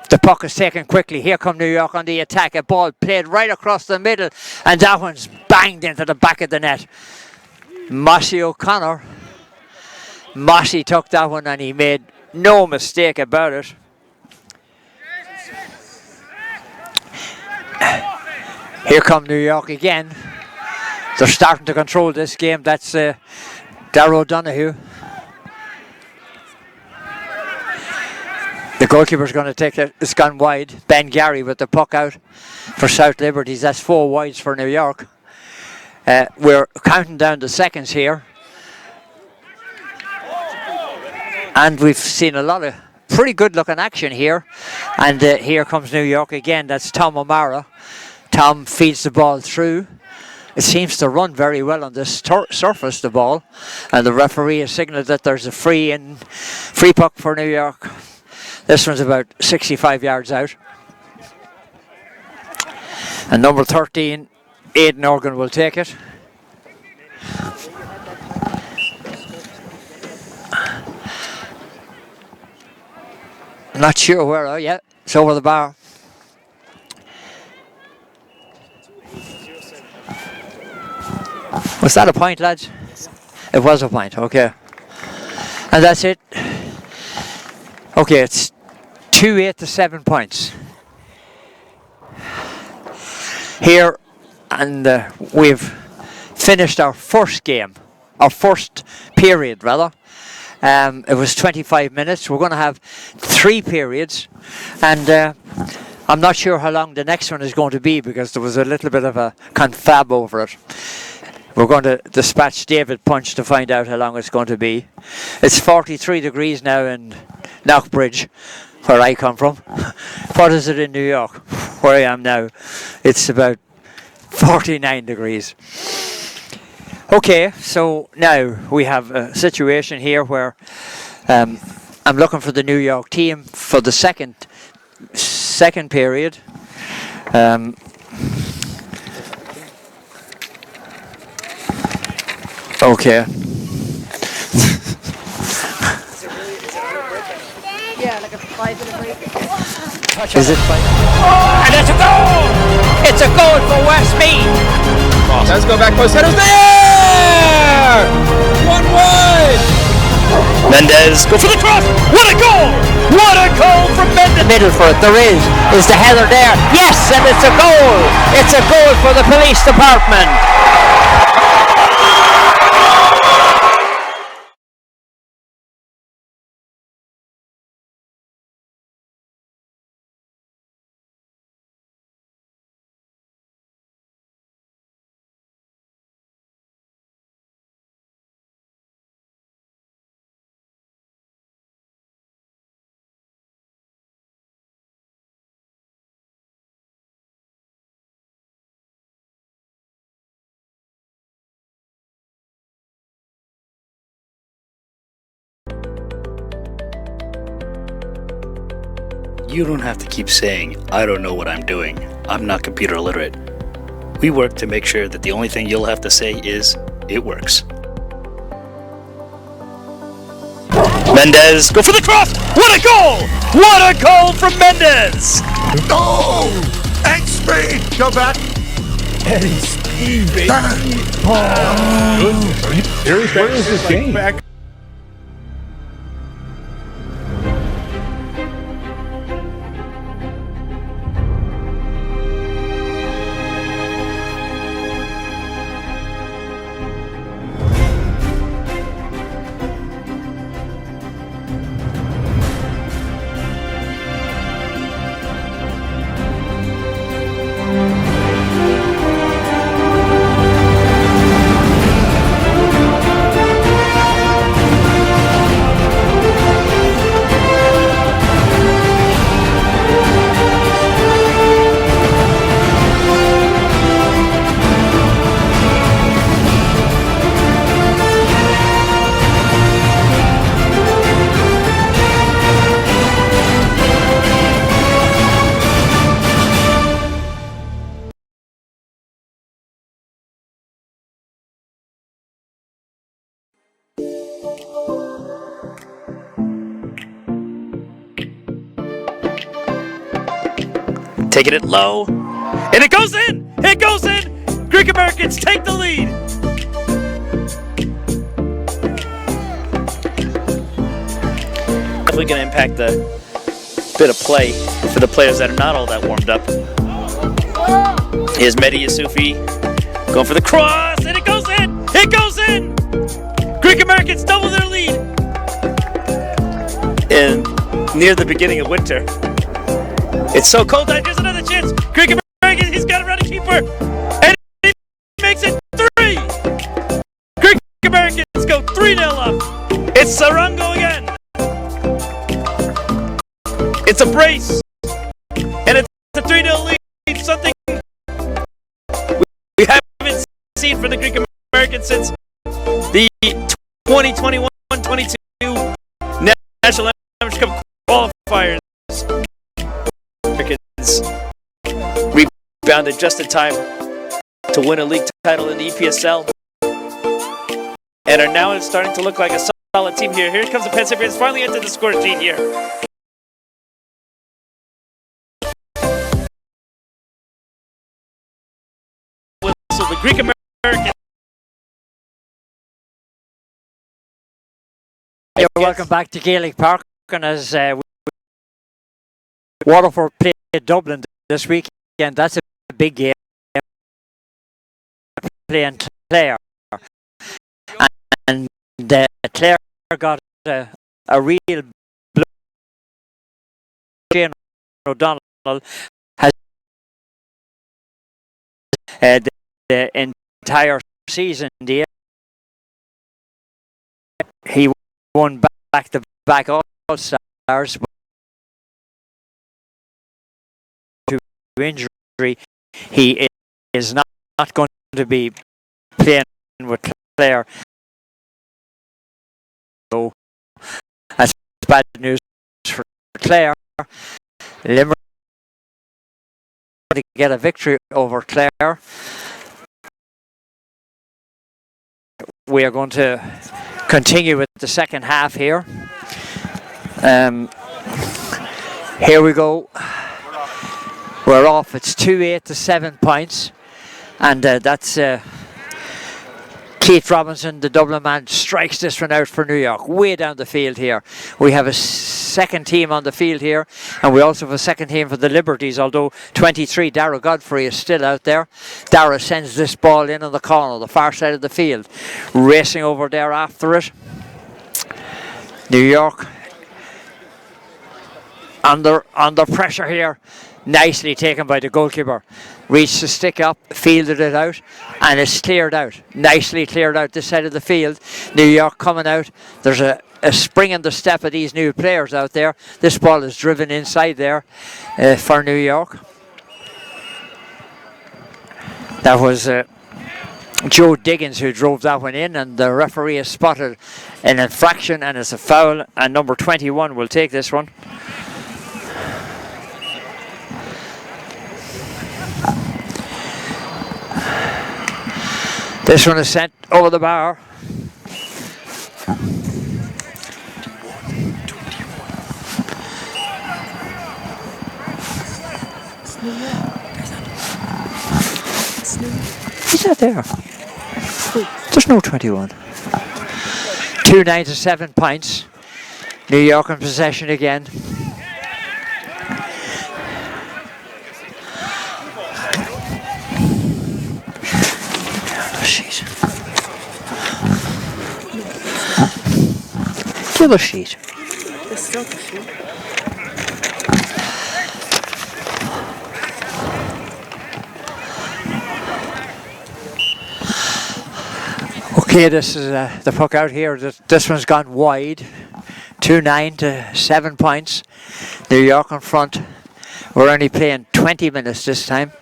The puck is taken quickly. Here come New York on the attack. A ball played right across the middle, and that one's banged into the back of the net. Mossy O'Connor. Mossy took that one and he made no mistake about it. Here come New York again. They're starting to control this game. That's Darragh Donoghue. The goalkeeper's going to take it. It's gone wide. Ben Gary with the puck out for South Liberties. That's 4 wides for New York. We're counting down the seconds here. And we've seen a lot of pretty good looking action here. And here comes New York again. That's Tom O'Mara. Tom feeds the ball through. It seems to run very well on this surface, the ball. And the referee has signaled that there's a free puck for New York. This one's about 65 yards out. And number 13, Aidan Organ will take it. Not sure where, yeah, it's over the bar. Was that a point, lads? It was a point, okay. And that's it. Okay, it's 2-8 to 7 points. Here, and we've finished our first game, our first period rather. It was 25 minutes. We're going to have 3 periods, and I'm not sure how long the next one is going to be because there was a little bit of a confab over it. We're going to dispatch David Punch to find out how long it's going to be. It's 43 degrees now in Knockbridge, where I come from. What is it in New York, where I am now? It's about 49 degrees. Okay, so now we have a situation here where I'm looking for the New York team for the second period. Okay. Yeah, like a 5-minute break. Is it 5? And it's a goal! It's a goal for Westmeath! Let's go back post. Headers there! 1-1! Mendez, go for the cross! What a goal! What a goal from Mendez! Middle for it, there is. Is the header there? Yes, and it's a goal! It's a goal for the police department! You don't have to keep saying, I don't know what I'm doing. I'm not computer illiterate. We work to make sure that the only thing you'll have to say is, it works. Mendez, go for the cross! What a goal! What a goal from Mendez! Oh! XP! Go back. Eddie Steve, baby. Are you serious? Where is this game? Back. Taking it low, and it goes in! It goes in! Greek Americans take the lead! Definitely going to impact the bit of play for the players that are not all that warmed up. Here's Mehdi Yusufi going for the cross, and it goes in! It goes in! Greek Americans double their lead! And near the beginning of winter. It's so cold. There's another chance. Greek American, he's got a running keeper. And he makes it 3. Greek Americans go 3-0 up. It's Sarango again. It's a brace. And it's a 3-0 lead. Something we haven't seen from the Greek Americans since the 2021-22 National Amateur Cup qualifiers. Americans rebounded just in time to win a league title in the EPSL and are now starting to look like a solid team here. Here comes the Pacifians, finally entered the score sheet here. So the Greek Americans. Welcome back to Gaelic Park, and as Waterford played Dublin this weekend, that's a big game. Playing Clare, and Clare got a real blow. Shane O'Donnell has the entire season. He won back-to-back All-Stars to injury. He is not going to be playing with Clare. So that's bad news for Clare. Limerick to get a victory over Clare. We are going to continue with the second half here. Here we go. We're off. It's 2-8 to 7 points, and that's Keith Robinson, the Dublin man, strikes this one out for New York, way down the field here. We have a second team on the field here, and we also have a second team for the Liberties, although 23, Dara Godfrey, is still out there. Dara sends this ball in on the corner, the far side of the field, racing over there after it. New York under pressure here. Nicely taken by the goalkeeper. Reached the stick up, fielded it out, and it's cleared out. Nicely cleared out this side of the field. New York coming out. There's a spring in the step of these new players out there. This ball is driven inside there for New York. That was Joe Diggins who drove that one in, and the referee has spotted an infraction, and it's a foul, and number 21 will take this one. This one is sent over the bar. Is that there? There's no 21. 2-9 to 7 points. New York in possession again. Give a sheet. Okay, this is the puck out here. This one's gone wide. 2-9 to 7 points. New York in front. We're only playing 20 minutes this time.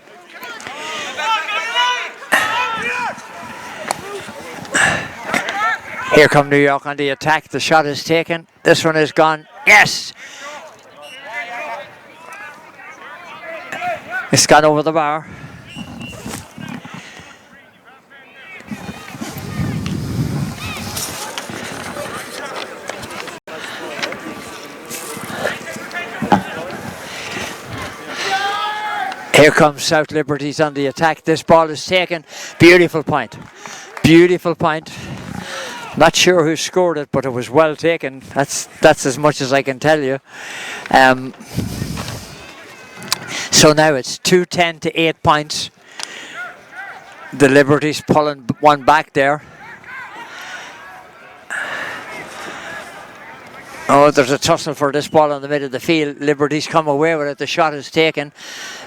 Here come New York on the attack. The shot is taken. This one is gone. Yes! It's gone over the bar. Here comes South Liberties on the attack. This ball is taken. Beautiful point. Beautiful point. Not sure who scored it, but it was well taken. That's as much as I can tell you. So now it's 2-10 to 8 points. The Liberties pulling one back there. Oh, there's a tussle for this ball in the middle of the field. Liberties come away with it. The shot is taken.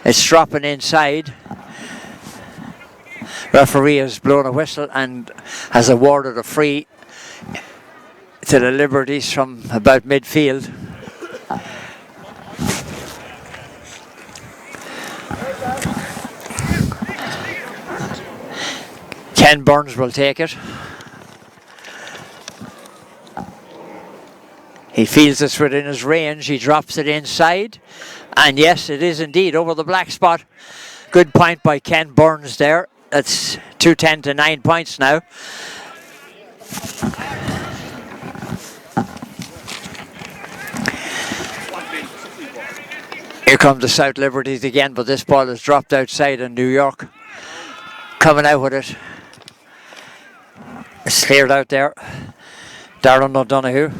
It's dropping inside. Referee has blown a whistle and has awarded a free to the Liberties from about midfield. Ken Burns will take it. He feels it's within his range. He drops it inside. And yes, it is indeed over the black spot. Good point by Ken Burns there. That's 2-10 to 9 points now. Here come the South Liberties again, but this ball is dropped outside and New York coming out with it. It's cleared out there. Darren O'Donoghue.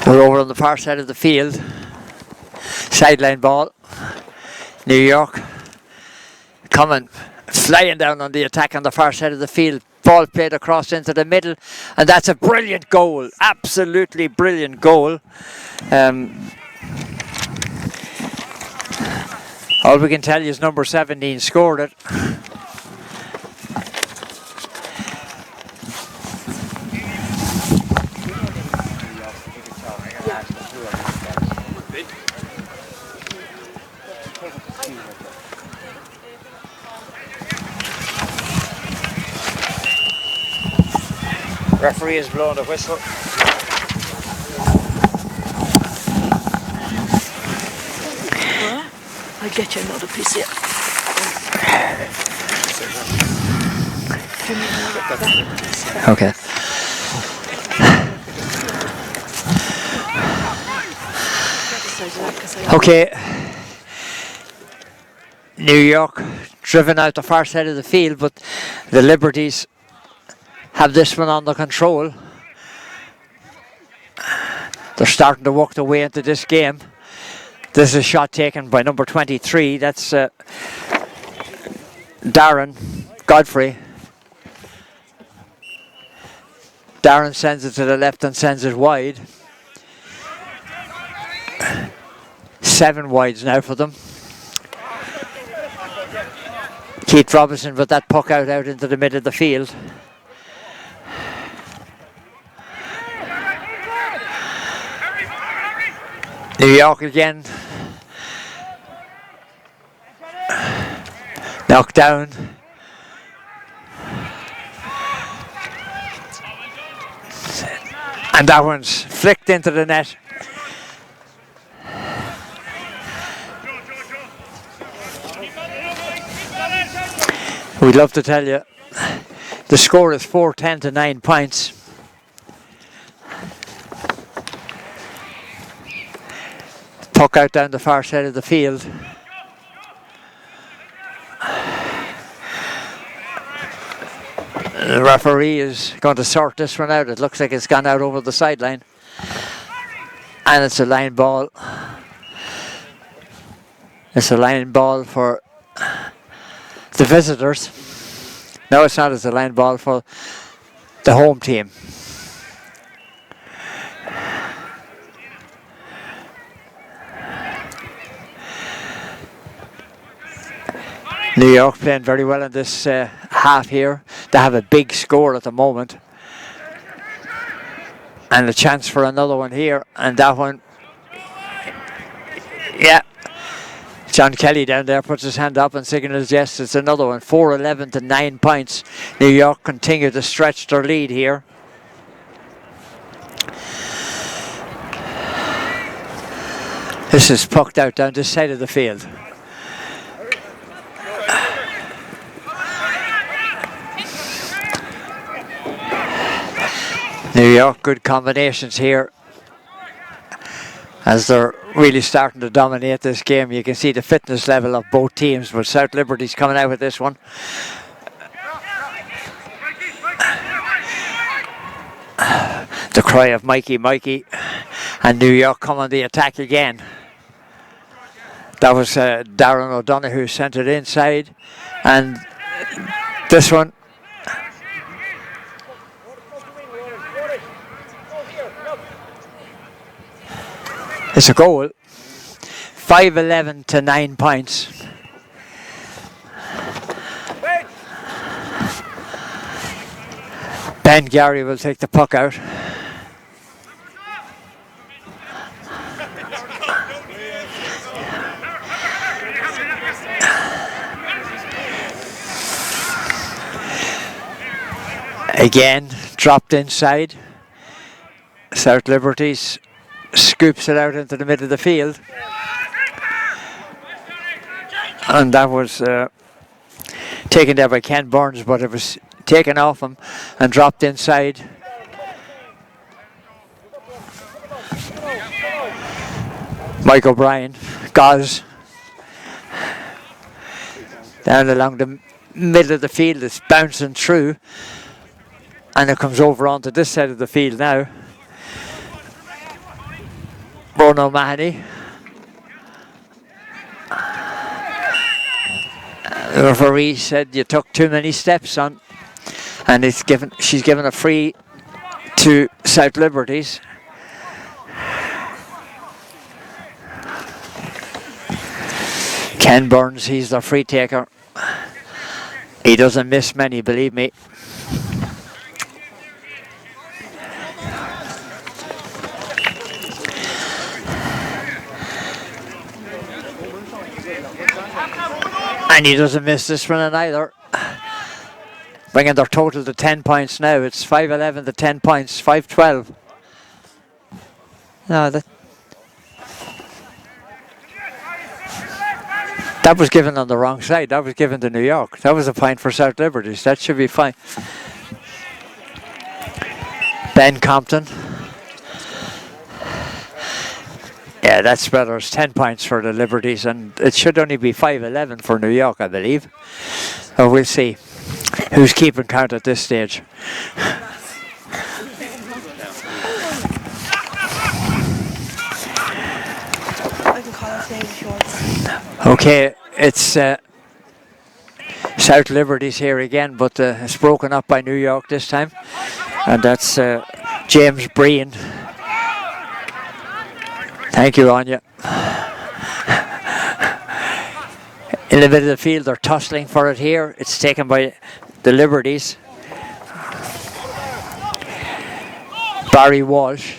We're over on the far side of the field. Sideline ball. New York coming, flying down on the attack on the far side of the field. Ball played across into the middle, and that's a brilliant goal. Absolutely brilliant goal. All we can tell you is number 17 scored it. Referee is blowing the whistle. I'll get you another piece here. Okay. Okay. New York driven out the far side of the field, but the Liberties have this one under control. They're starting to work their way into this game. This is a shot taken by number 23. That's Darren Godfrey. Darren sends it to the left and sends it wide. 7 wides now for them. Keith Robinson with that puck out into the middle of the field. New York again. Knocked down. And that one's flicked into the net. We'd love to tell you the score is 4-10 to 9 points. Puck out down the far side of the field. The referee is going to sort this one out. It looks like it's gone out over the sideline. And it's a line ball. It's a line ball for the visitors. No, it's not. It's a line ball for the home team. New York playing very well in this half here. They have a big score at the moment. And a chance for another one here. And that one, yeah. John Kelly down there puts his hand up and signals yes, it's another one. 4-11 to 9 points. New York continue to stretch their lead here. This is pucked out down this side of the field. New York, good combinations here as they're really starting to dominate this game. You can see the fitness level of both teams, but South Liberties coming out with this one. The cry of Mikey, Mikey, and New York come on the attack again. That was Darren O'Donoghue sent it inside, and this one. It's a goal. 5-11 to 9 points. Ben Gary will take the puck out. Again, dropped inside. South Liberties scoops it out into the middle of the field. And that was taken there by Ken Burns, but it was taken off him and dropped inside. Mike O'Brien, Goz, down along the middle of the field. It's bouncing through, and it comes over onto this side of the field now. Ron O'Mahony. The referee said you took too many steps on, and she's given a free to South Liberties. Ken Burns, he's the free taker. He doesn't miss many, believe me. And he doesn't miss this one either. Bringing their total to 10 points now. It's 5-11 to 10 points, 5-12. No, that was given on the wrong side. That was given to New York. That was a point for South Liberties. That should be fine. Ben Compton. Yeah, that's better. It's 10 points for the Liberties, and it should only be 5-11 for New York, I believe. So we'll see who's keeping count at this stage. Okay, it's South Liberties here again, but it's broken up by New York this time, and that's James Breen. Thank you, Anya. In the middle of the field, they're tussling for it here. It's taken by the Liberties. Barry Walsh.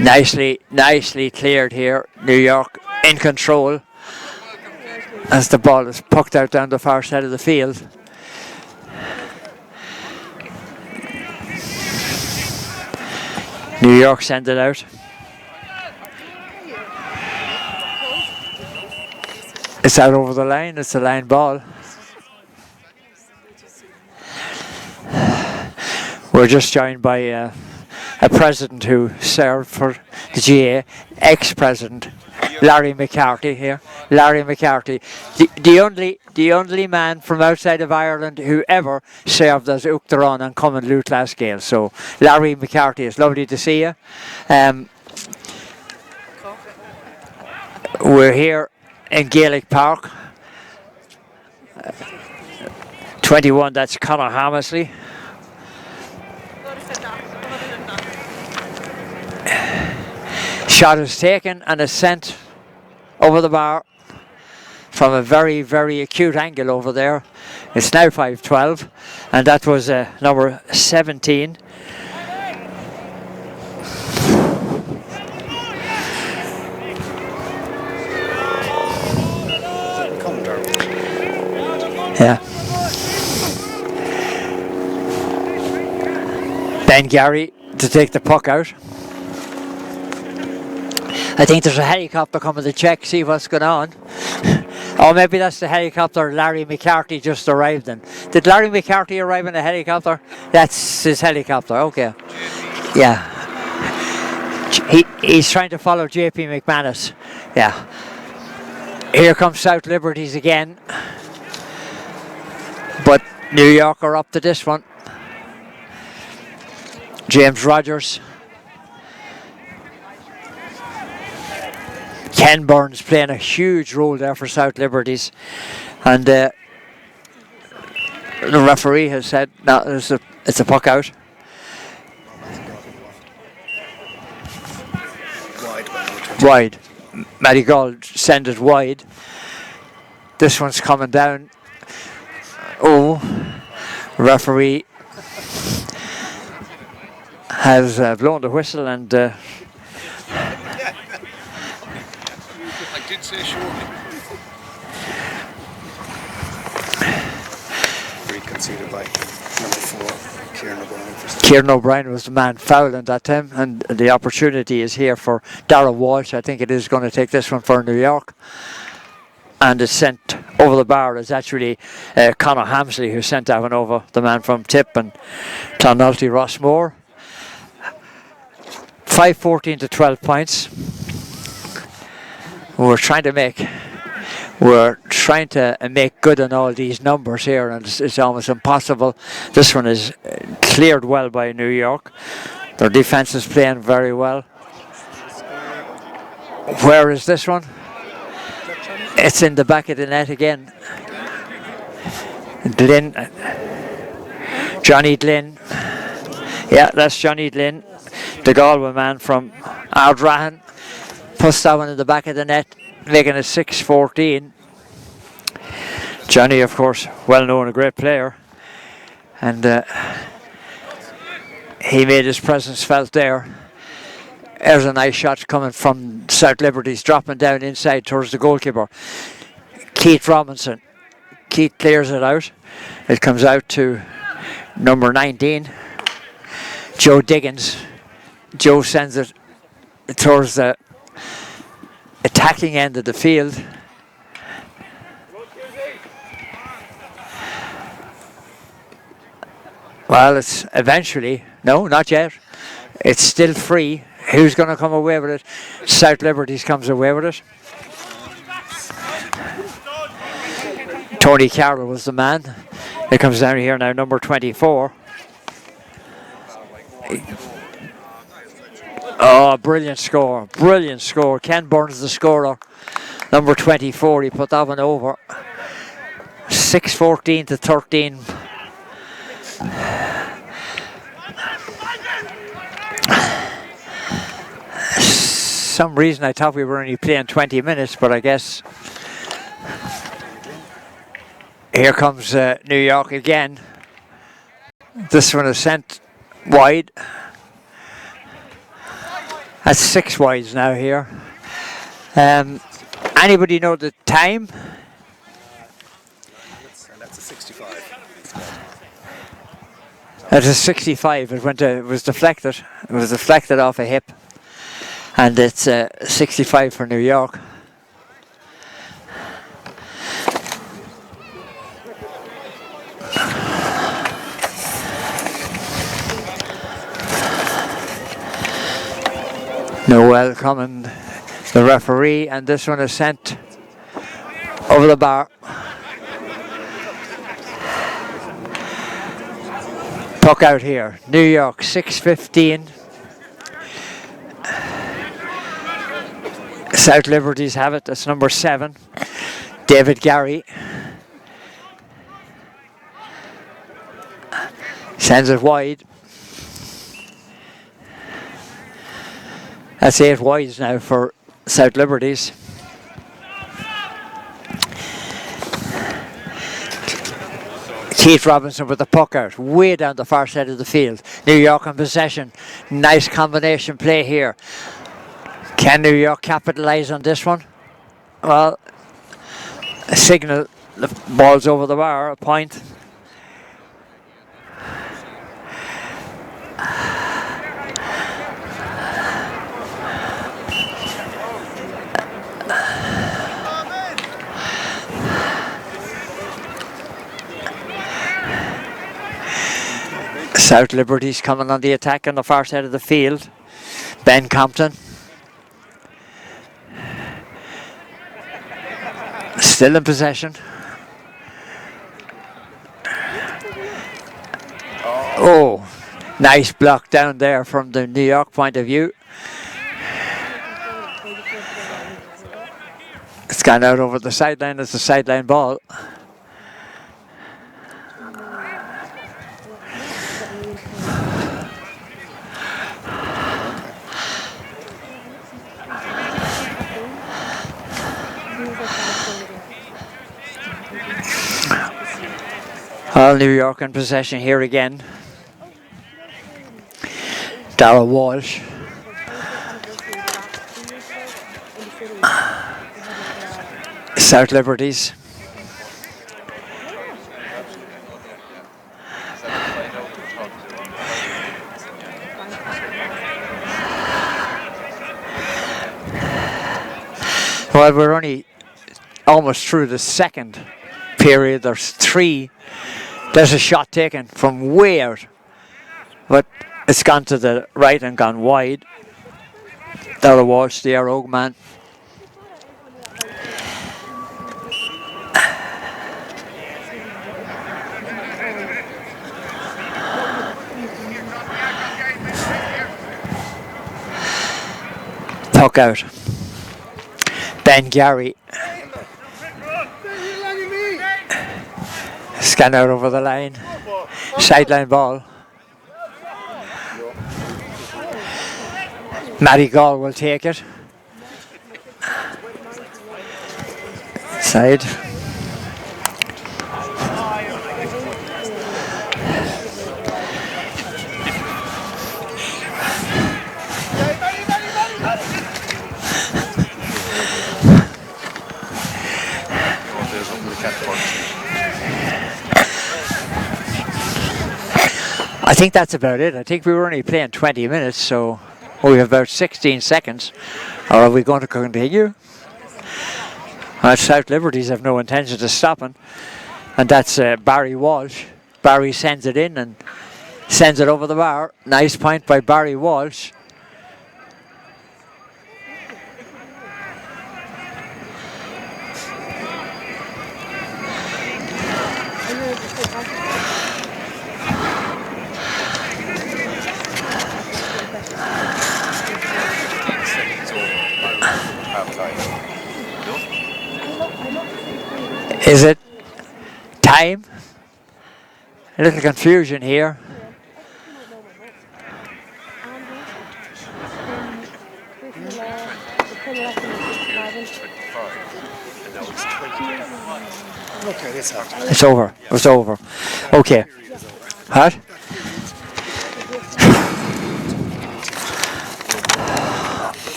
Nicely cleared here. New York in control as the ball is pucked out down the far side of the field. New York send it out. It's out over the line. It's a line ball. We're just joined by a president who served for the GA, ex-president Larry McCarthy here. Larry McCarthy, the only man from outside of Ireland who ever served as Uachtaráin and Common Lute last game. So Larry McCarthy, it's lovely to see you. We're here in Gaelic Park. 21, that's Conor Hammersley. Shot is taken and is sent over the bar from a very, very acute angle over there. It's now 5-12, and that was number 17. Yeah. Ben Gary to take the puck out. I think there's a helicopter coming to check, see what's going on. Or maybe that's the helicopter Larry McCarthy just arrived in. Did Larry McCarthy arrive in a helicopter? That's his helicopter, okay. Yeah. He's trying to follow JP McManus. Yeah. Here comes South Liberties again. But New York are up to this one. James Rogers Ken Burns playing a huge role there for South Liberties, and the referee has said no, it's a puck out. Wide. Matty Gold send it wide. This one's coming down. Oh, referee has blown the whistle, and I did say shortly. Conceded by number 4, Kieran O'Brien. Kieran O'Brien was the man fouling that time, and the opportunity is here for Darragh Walsh. I think it is going to take this one for New York, and it's sent over the bar. It's actually Conor Hamsley who sent that one over, the man from Tip and Clonulty Rossmore. 5-14 to 12 points. We're trying to make good on all these numbers here, and it's almost impossible. This one is cleared well by New York. Their defense is playing very well. Where is this one? It's in the back of the net again. Glynn, Johnny Glynn. Yeah, that's Johnny Glynn, the Galway man from Ardrahan. Puts that one in the back of the net, making it 6-14. Johnny, of course, well known, a great player, and he made his presence felt there. There's a nice shot coming from South Liberties, dropping down inside towards the goalkeeper, Keith Robinson. Keith clears it out. It comes out to number 19, Joe Diggins. Joe sends it towards the attacking end of the field. Well, it's eventually, no, not yet. It's still free. Who's going to come away with it? South Liberties comes away with it. Tony Carroll was the man. It comes down here now, number 24. Oh, brilliant score, brilliant score. Ken Burns, the scorer, number 24. He put that one over. 6-14 to 13. Some reason I thought we were only playing 20 minutes, but I guess here comes New York again. This one is sent wide. That's 6 wides now here. Anybody know the time? That's a 65. That's a 65. It was deflected. It was deflected off a hip, and it's 65 for New York. Noel coming, the referee, and this one is sent over the bar. Puck out here. New York 6-15. South Liberties have it. That's number 7, David Gary. Sends it wide. That's 8 wides now for South Liberties. Keith Robinson with the puck out, way down the far side of the field. New York in possession. Nice combination play here. Can New York capitalise on this one? Well, a signal, the ball's over the bar, a point. South Liberties coming on the attack on the far side of the field. Ben Compton. Still in possession. Oh, nice block down there from the New York point of view. It's gone out over the sideline. It's a sideline ball. All New York in possession here again. Darrell Walsh. South Liberties. Well, we're only almost through the second period. There's three. There's a shot taken from way out, but it's gone to the right and gone wide. Darrell Walsh, the Rogue man. Puck out. Ben Gary. Scan out over the line. Sideline ball. Matty Gall will take it. Side. I think that's about it. I think we were only playing 20 minutes, so we have about 16 seconds. Or are we going to continue? South Liberties have no intention of stopping. And that's Barry Walsh. Barry sends it in and sends it over the bar. Nice point by Barry Walsh. Is it time? A little confusion here. Okay, it's after. It's over. It's over. Okay. What?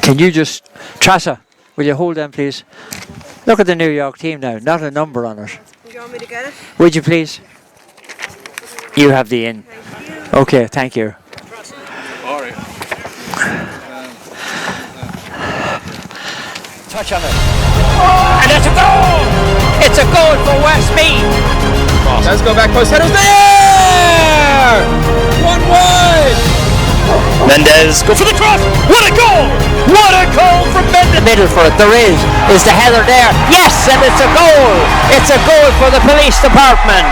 Can you just, Trassa, will you hold them please? Look at the New York team now, not a number on it. You want me to get it? Would you please? You have the in. Okay, thank you. All right. Touch on it. And it's a goal! It's a goal for Westmeath! Let's go back post. Header's there! 1-1! Mendez, go for the cross. What a goal! What a goal from Mendez! Middle for it, there is the header there. Yes, and it's a goal! It's a goal for the police department.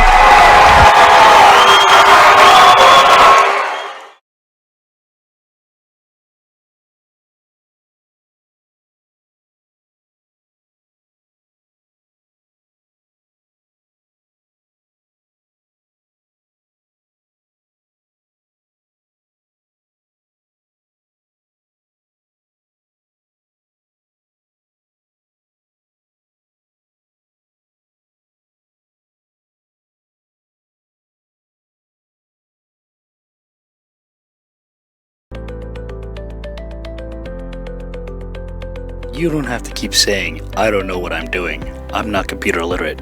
You don't have to keep saying, I don't know what I'm doing. I'm not computer literate.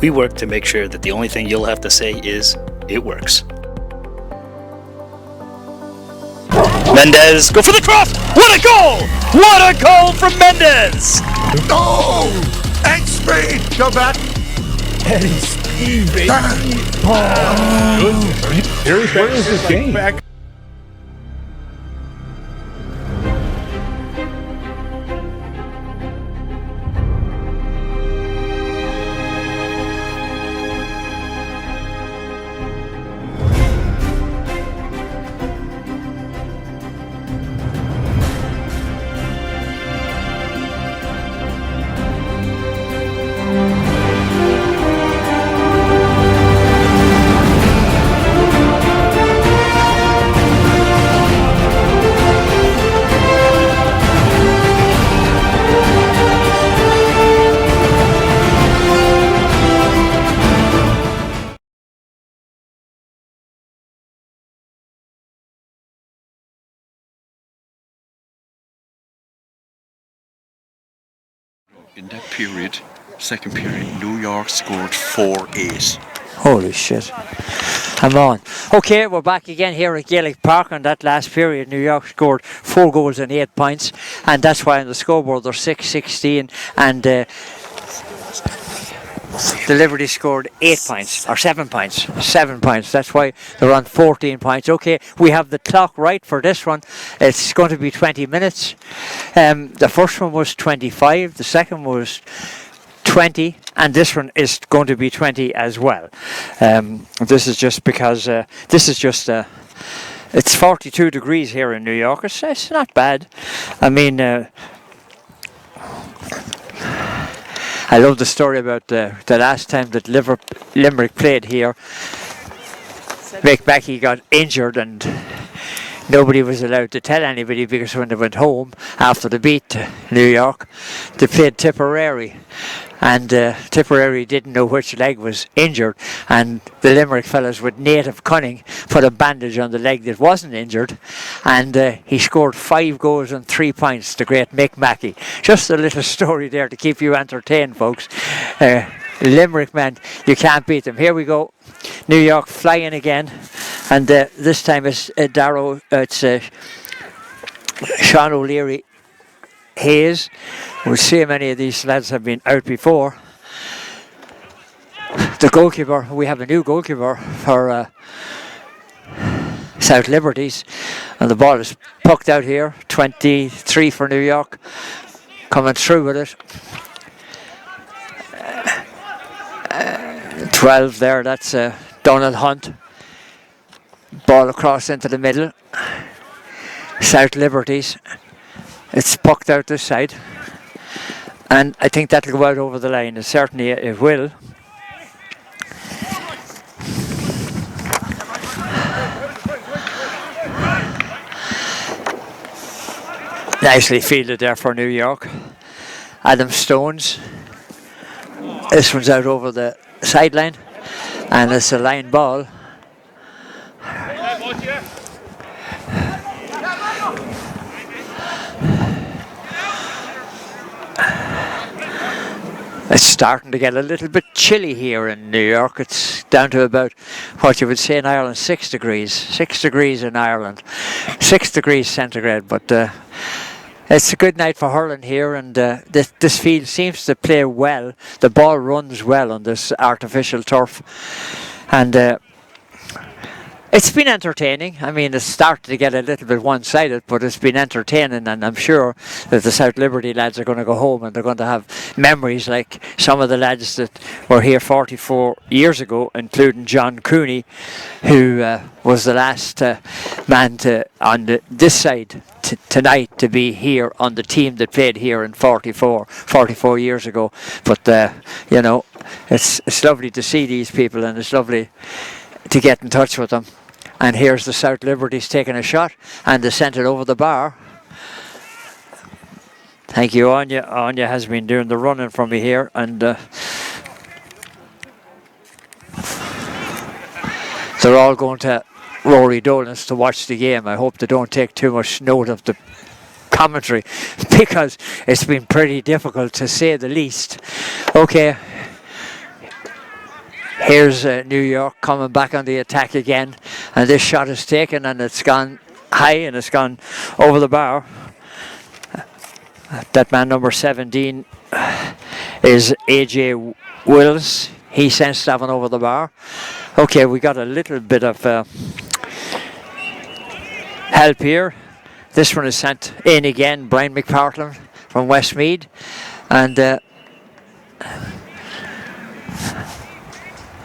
We work to make sure that the only thing you'll have to say is, it works. Mendez, go for the cross. What a goal! What a goal from Mendez! Go! And speed! Go back! Eddie Speed, baby! Where is this game? Back. In that period, second period, New York scored 4-8. Holy shit. I'm on. Okay, we're back again here at Gaelic Park. On that last period, New York scored 4 goals and 8 points, and that's why on the scoreboard they're 6-16, and the Liberties scored 8 points, or 7 points. 7 points. That's why they're on 14 points. Okay, we have the clock right for this one. It's going to be 20 minutes. The first one was 25, the second was 20, and this one is going to be 20 as well. This is just because it's 42 degrees here in New York. It's not bad. I mean, I love the story about the last time that Limerick played here. Mick Mackey got injured and nobody was allowed to tell anybody, because when they went home after the beat to New York, they played Tipperary, and Tipperary didn't know which leg was injured, and the Limerick fellas with native cunning put a bandage on the leg that wasn't injured, and he scored 5 goals and 3 points, the great Mick Mackey. Just a little story there to keep you entertained, folks. Limerick, man, you can't beat them. Here we go. New York flying again, and this time it's Sean O'Leary Hayes. We'll see how many of these lads have been out before. The goalkeeper, we have a new goalkeeper for South Liberties, and the ball is pucked out here. 23 for New York, coming through with it. 12 there, that's Donald Hunt. Ball across into the middle. South Liberties. It's pucked out this side, and I think that'll go out over the line. Certainly it will. Nicely fielded there for New York. Adam Stones. This one's out over the sideline, and it's a line ball. It's starting to get a little bit chilly here in New York. It's down to about what you would say in Ireland, 6 degrees. 6 degrees in Ireland. 6 degrees centigrade. But it's a good night for hurling here, and this field seems to play well. The ball runs well on this artificial turf. And it's been entertaining. I mean, it's started to get a little bit one-sided, but it's been entertaining, and I'm sure that the South Liberty lads are going to go home and they're going to have memories like some of the lads that were here 44 years ago, including John Cooney, who was the last man on this side tonight to be here on the team that played here in 44 years ago. But, you know, it's lovely to see these people, and it's lovely to get in touch with them. And here's the South Liberties taking a shot, and they sent it over the bar. Thank you, Anya. Anya has been doing the running for me here, and they're all going to Rory Dolan's to watch the game. I hope they don't take too much note of the commentary, because it's been pretty difficult to say the least. Okay. Here's New York coming back on the attack again, and this shot is taken, and it's gone high, and it's gone over the bar. That man number 17 is AJ Wills. He sends that one over the bar. Okay, we got a little bit of help here. This one is sent in again, Brian McPartland from Westmead, and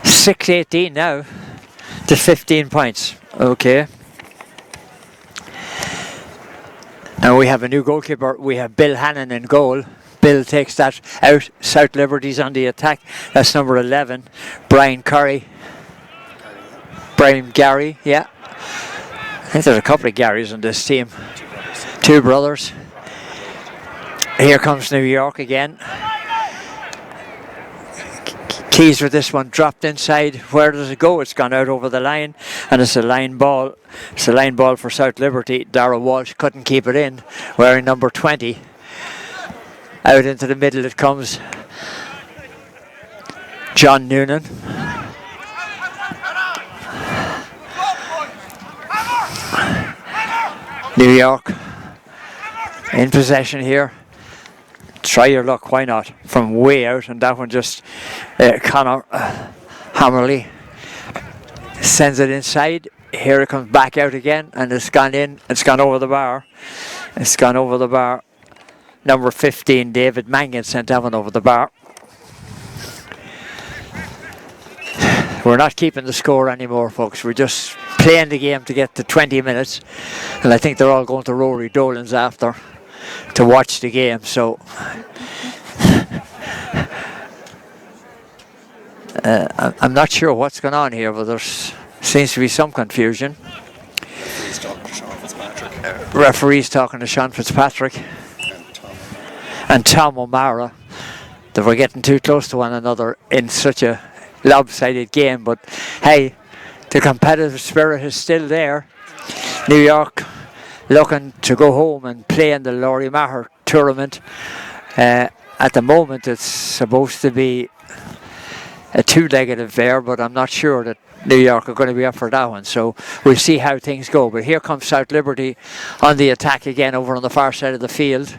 6-18 now to 15 points. Okay. Now we have a new goalkeeper. We have Bill Hannon in goal. Bill takes that out. South Liberties on the attack. That's number 11. Brian Gary, yeah. I think there's a couple of Garys on this team. Two brothers. Here comes New York again. Keys with this one dropped inside. Where does it go? It's gone out over the line, and it's a line ball. It's a line ball for South Liberty. Darragh Walsh couldn't keep it in, wearing number 20. Out into the middle it comes. John Noonan. New York in possession here. Try your luck, why not? From way out, and that one just Connor Hammerly sends it inside. Here it comes back out again, and it's gone in. It's gone over the bar. It's gone over the bar. Number 15, David Mangan, sent that one over the bar. We're not keeping the score anymore, folks. We're just playing the game to get to 20 minutes. And I think they're all going to Rory Dolan's after to watch the game. So I'm not sure what's going on here, but there seems to be some confusion. Referees talking to Sean Fitzpatrick and Tom O'Mara. They were getting too close to one another in such a lopsided game, but hey, the competitive spirit is still there. New York looking to go home and play in the Laurie Maher tournament. At the moment it's supposed to be a two-legged affair, but I'm not sure that New York are going to be up for that one, so we'll see how things go. But here comes South Liberty on the attack again over on the far side of the field.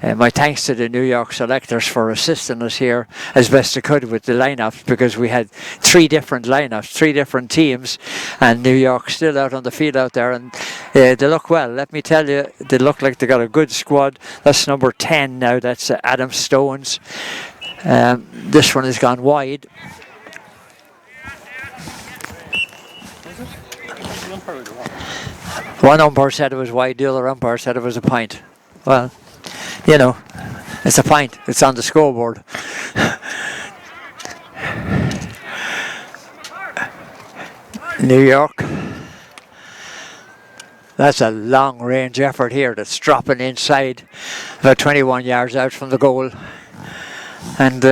My thanks to the New York selectors for assisting us here as best they could with the lineups, because we had three different lineups, three different teams, and New York still out on the field out there, and they look well. Let me tell you, they look like they got a good squad. That's number 10 now, that's Adam Stones. This one has gone wide. One umpire said it was wide, the other umpire said it was a pint. Well, you know, it's a pint. It's on the scoreboard. New York. That's a long range effort here that's dropping inside about 21 yards out from the goal. And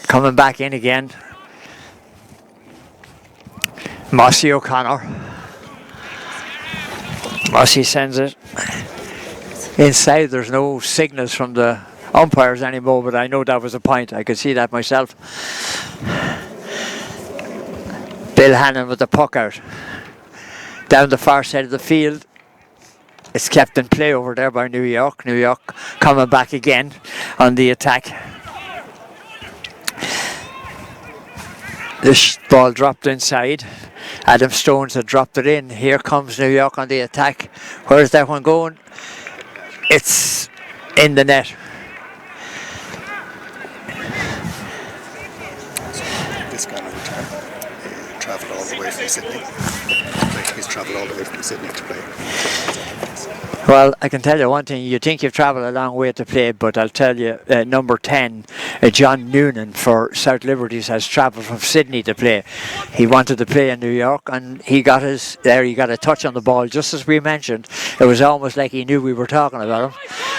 coming back in again. Mossy O'Connor. Mossy sends it inside. There's no signals from the umpires anymore, but I know that was a point. I could see that myself. Bill Hannon with the puck out. Down the far side of the field. It's kept in play over there by New York. New York coming back again on the attack. This ball dropped inside. Adam Stones had dropped it in. Here comes New York on the attack. Where's that one going? It's in the net. This guy travelled all the way from Sydney. He's travelled all the way from Sydney to play. Well, I can tell you one thing. You think you've travelled a long way to play, but I'll tell you, number 10, John Noonan for South Liberties, has travelled from Sydney to play. He wanted to play in New York, and he got he got a touch on the ball, just as we mentioned. It was almost like he knew we were talking about him,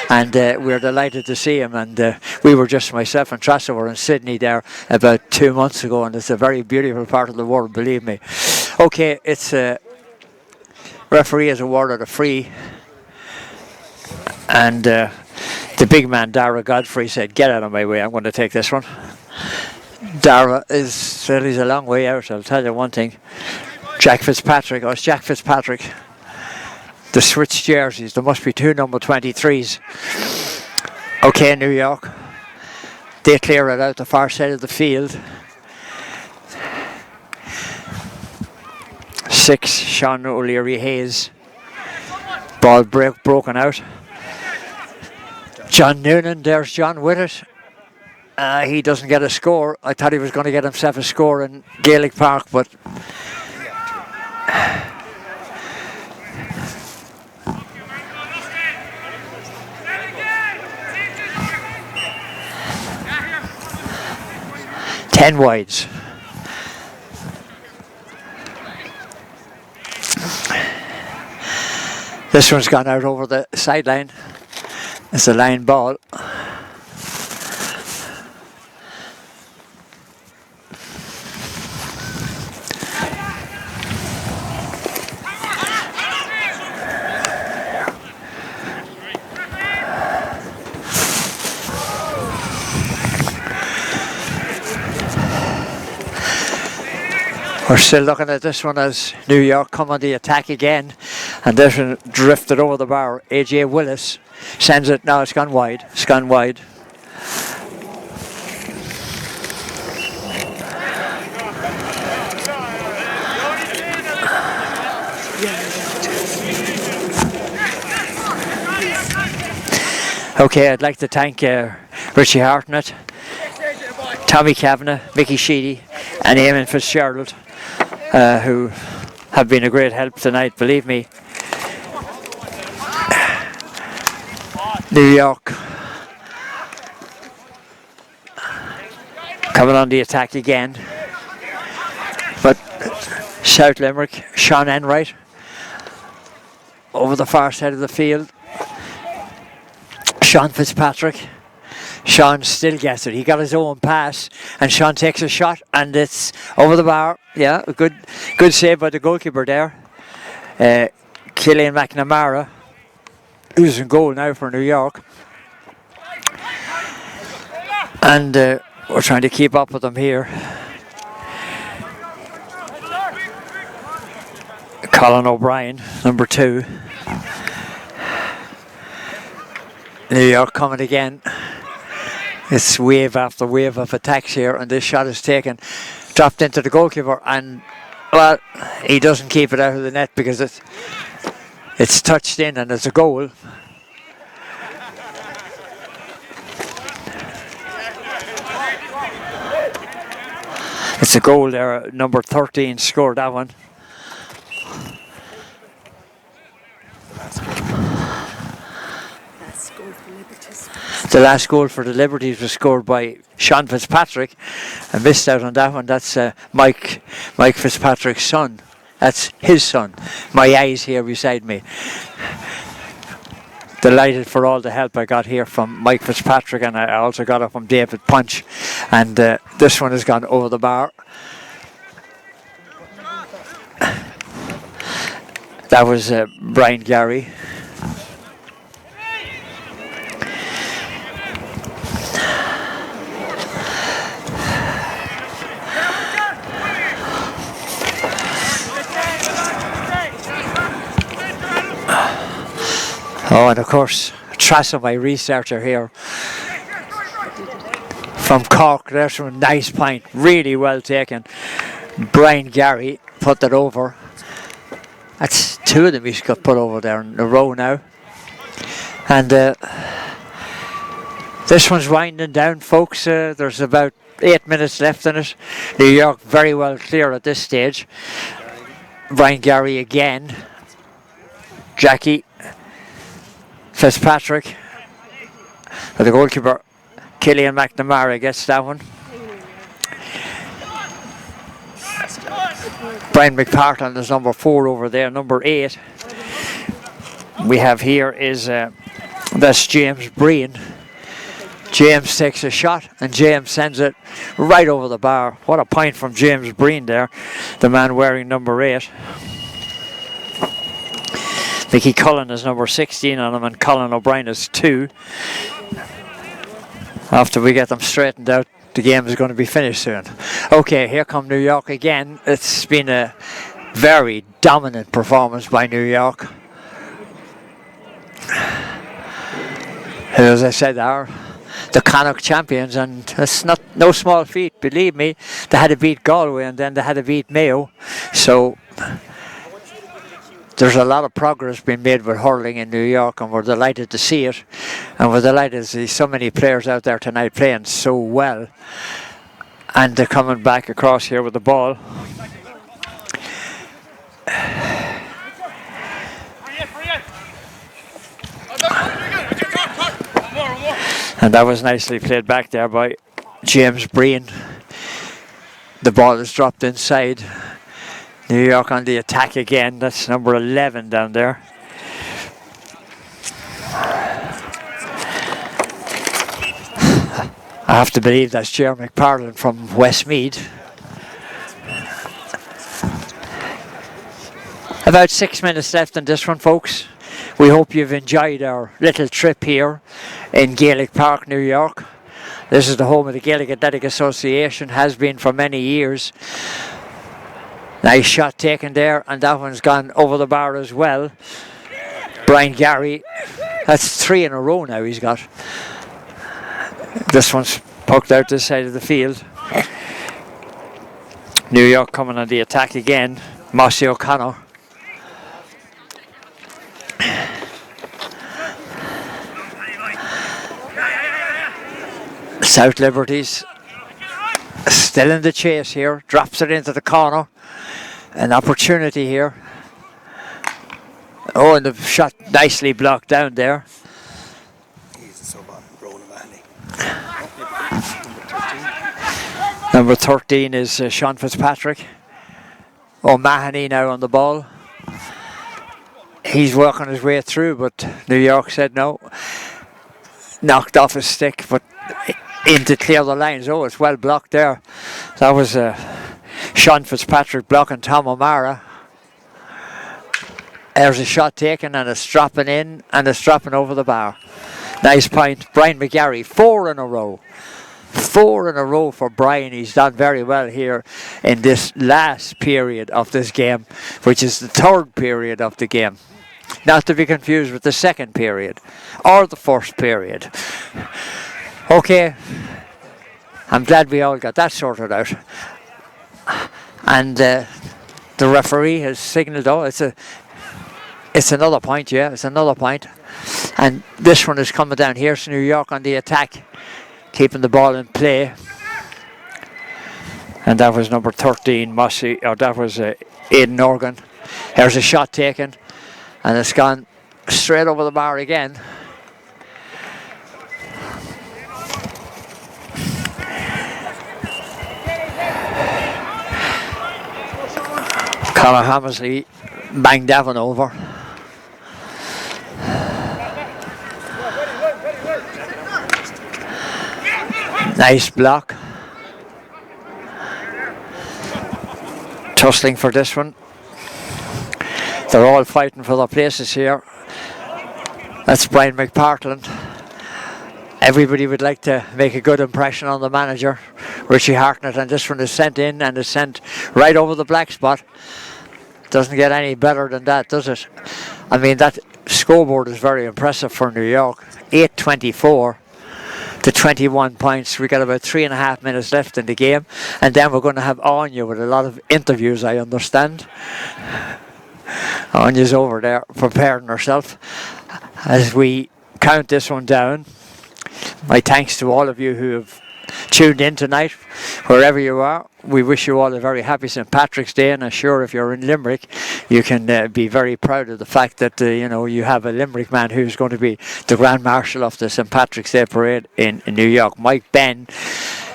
and we're delighted to see him. And we were just, myself and Tressa were in Sydney there about 2 months ago, and it's a very beautiful part of the world, believe me. Okay, it's referee has awarded a free. And the big man, Dara Godfrey, said, "Get out of my way, I'm going to take this one." Dara he's a long way out, I'll tell you one thing. Jack Fitzpatrick, it's Jack Fitzpatrick. The switched jerseys, there must be two number 23s. Okay, New York. They clear it out the far side of the field. 6, Sean O'Leary Hayes. Ball broken out. John Noonan, there's John with it. He doesn't get a score. I thought he was going to get himself a score in Gaelic Park, but ten wides. This one's gone out over the sideline. It's a line ball. We're still looking at this one as New York come on the attack again, and this one drifted over the bar. AJ Willis sends it. Now it's gone wide. It's gone wide. Okay, I'd like to thank Richie Hartnett, Tommy Kavanagh, Mickey Sheedy and Eamon Fitzgerald, who have been a great help tonight, believe me. New York coming on the attack again, but South Limerick, Sean Enright over the far side of the field. Sean Fitzpatrick. Sean still gets it. He got his own pass, and Sean takes a shot, and it's over the bar. Yeah, a good save by the goalkeeper there. Killian McNamara, who's in goal now for New York. And we're trying to keep up with them here. Colin O'Brien, number 2. New York coming again. It's wave after wave of attacks here, and this shot is taken, dropped into the goalkeeper, and well, he doesn't keep it out of the net because it's touched in and it's a goal. It's a goal there. Number 13 scored that one. The last goal for the Liberties was scored by Sean Fitzpatrick. I missed out on that one. That's Mike Fitzpatrick's son. That's his son. My eyes here beside me. Delighted for all the help I got here from Mike Fitzpatrick, and I also got it from David Punch. And this one has gone over the bar. That was Brian Gary. Oh, and of course, Trasso, my researcher here from Cork. There's a nice point, really well taken. Brian Gary put that over. That's 2 of them he's got put over there in a row now. And this one's winding down, folks. There's about 8 minutes left in it. New York very well clear at this stage. Brian Gary again. Jackie Fitzpatrick. The goalkeeper, Killian McNamara, gets that one. Brian McPartland is number 4 over there. Number 8 we have here is that's James Breen. James takes a shot, and James sends it right over the bar. What a point from James Breen there, the man wearing number 8. Mickey Cullen is number 16 on him, and Colin O'Brien is 2. After we get them straightened out, the game is going to be finished soon. Okay, here come New York again. It's been a very dominant performance by New York. As I said, are the Connacht champions, and it's no small feat, believe me. They had to beat Galway, and then they had to beat Mayo. So there's a lot of progress being made with hurling in New York, and we're delighted to see it. And we're delighted to see so many players out there tonight playing so well. And they're coming back across here with the ball. And that was nicely played back there by James Breen. The ball is dropped inside. New York on the attack again. That's number 11 down there. I have to believe that's Jerry McParland from Westmead. About 6 minutes left in this one, folks. We hope you've enjoyed our little trip here in Gaelic Park, New York. This is the home of the Gaelic Athletic Association, has been for many years. Nice shot taken there, and that one's gone over the bar as well. Brian Gary, that's 3 in a row now he's got. This one's poked out this side of the field. New York coming on the attack again. Mossy O'Connor. South Liberties still in the chase here. Drops it into the corner. An opportunity here. Oh, and the shot nicely blocked down there. He's a sub on Ronan Mahoney. Number 13 is Sean Fitzpatrick. O'Mahony now on the ball. He's working his way through, but New York said no. Knocked off his stick, but in to clear the lines. Oh, it's well blocked there. That was Sean Fitzpatrick blocking Tom O'Mara. There's a shot taken, and it's dropping in, and it's dropping over the bar. Nice point. Brian McGarry, 4 in a row. 4 in a row for Brian. He's done very well here in this last period of this game, which is the 3rd period of the game. Not to be confused with the 2nd period or the 1st period. Okay, I'm glad we all got that sorted out. And the referee has signalled, oh, it's another point, yeah, it's another point. And this one is coming down. Here's New York on the attack, keeping the ball in play. And that was number 13, Mossy, or that was Aidan Organ. Here's a shot taken, and it's gone straight over the bar again. Conor Hammersley banged that one over. Nice block. Tussling for this one. They're all fighting for their places here. That's Brian McPartland. Everybody would like to make a good impression on the manager, Richie Hartnett, and this one is sent in and is sent right over the black spot. Doesn't get any better than that, does it? I mean, that scoreboard is very impressive for New York. 8-24 to 21 points. We got about 3.5 minutes left in the game, and then we're going to have Anya with a lot of interviews, I understand. Anya's over there preparing herself as we count this one down. My thanks to all of you who have tuned in tonight, wherever you are. We wish you all a very happy St. Patrick's Day, and I'm sure if you're in Limerick, you can be very proud of the fact that you know, you have a Limerick man who's going to be the Grand Marshal of the St. Patrick's Day Parade in New York. Mike Ben,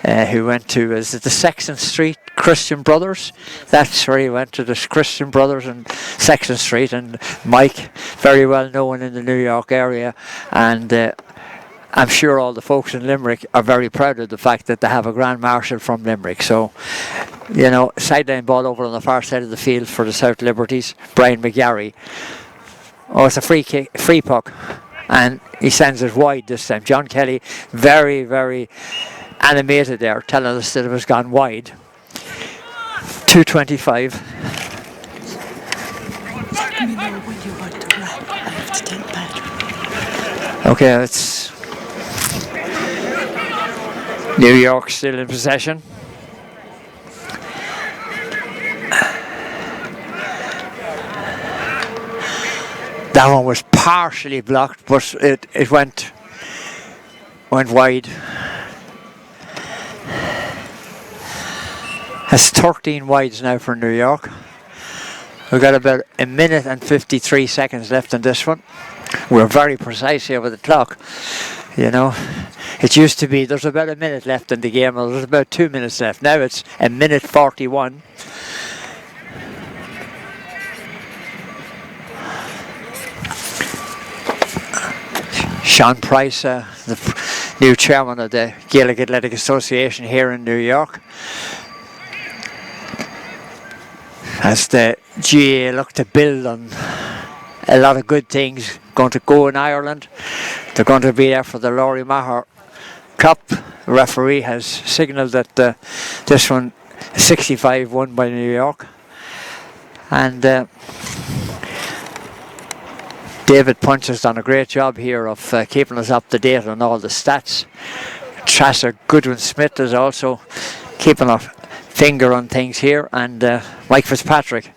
who went to, is it the Sexton Street Christian Brothers? That's where he went, to the Christian Brothers and Sexton Street, and Mike, very well known in the New York area, and I'm sure all the folks in Limerick are very proud of the fact that they have a Grand Marshal from Limerick. So, you know, sideline ball over on the far side of the field for the South Liberties. Brian McGarry. Oh, it's a free kick, free puck, and he sends it wide this time. John Kelly, very, very animated there, telling us that it was gone wide. 2:25. Let me know when you want to wrap. I have to take that. Okay, it's New York still in possession. That one was partially blocked, but it went wide. Has 13 wides now for New York. We've got about 1 minute and 53 seconds left in this one. We're very precise here with the clock, you know. It used to be there's about 1 minute left in the game, or there's about 2 minutes left. Now it's 1 minute 41. Sean Price, the new chairman of the Gaelic Athletic Association here in New York, as the GAA look to build on a lot of good things going to go in Ireland. They're going to be there for the Laurie Maher Cup. The referee has signalled that this one, 65, won by New York. And David Punch has done a great job here of keeping us up to date on all the stats. Trassa Goodwin-Smith is also keeping a finger on things here, and Mike Fitzpatrick,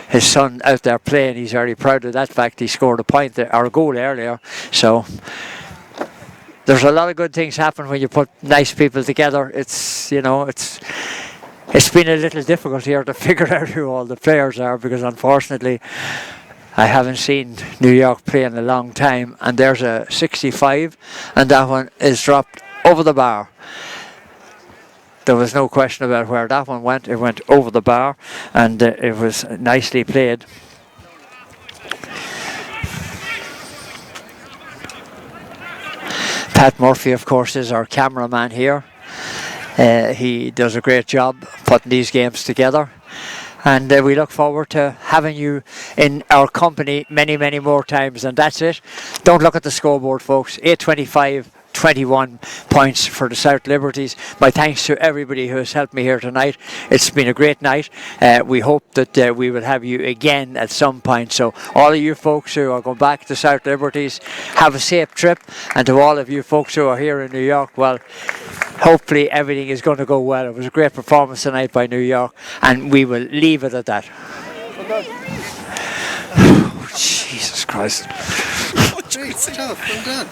his son, out there playing. He's very proud of that fact. He scored a goal earlier, so there's a lot of good things happen when you put nice people together. It's been a little difficult here to figure out who all the players are, because unfortunately I haven't seen New York play in a long time, and there's a 65 and that one is dropped over the bar. There was no question about where that one went. It went over the bar, and it was nicely played. Pat Murphy, of course, is our cameraman here. He does a great job putting these games together, and we look forward to having you in our company many, many more times. And that's it. Don't look at the scoreboard, folks. 8:25. 21 points for the South Liberties. My thanks to everybody who has helped me here tonight. It's been a great night. We hope that we will have you again at some point. So all of you folks who are going back to South Liberties, have a safe trip. And to all of you folks who are here in New York, well, hopefully everything is going to go well. It was a great performance tonight by New York, and we will leave it at that. Oh, Jesus Christ. Oh, geez, tough. Well done.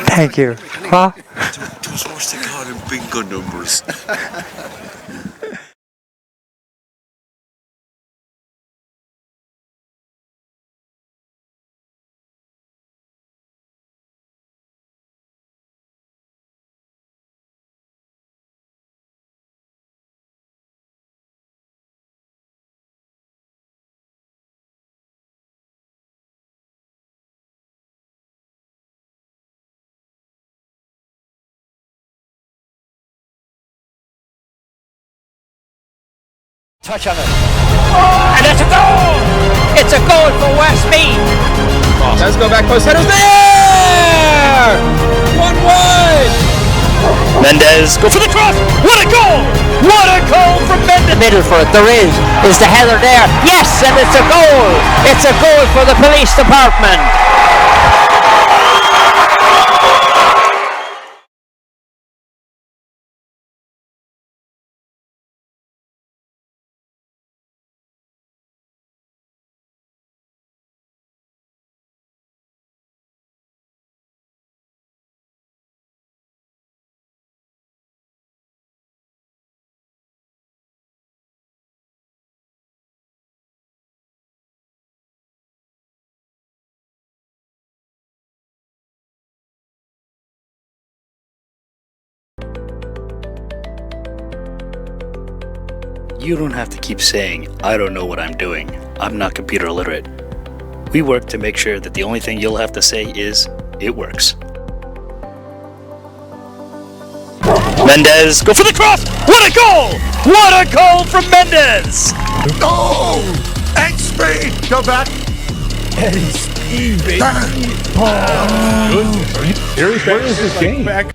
Thank you. Huh? Those horse they call them bingo numbers. Touch on it. And it's a goal! It's a goal for Westmeath! Let's go back post. Header's there! 1-1! Mendez, go for the cross! What a goal! What a goal from Mendez! Middle for it. There is the header there. Yes, and it's a goal! It's a goal for the police department! You don't have to keep saying, I don't know what I'm doing. I'm not computer literate. We work to make sure that the only thing you'll have to say is, it works. Mendez, go for the cross! What a goal! What a goal from Mendez! Go! X-Speed! Go back! Eddie Steve, baby! Are you serious? Where is this game? Back.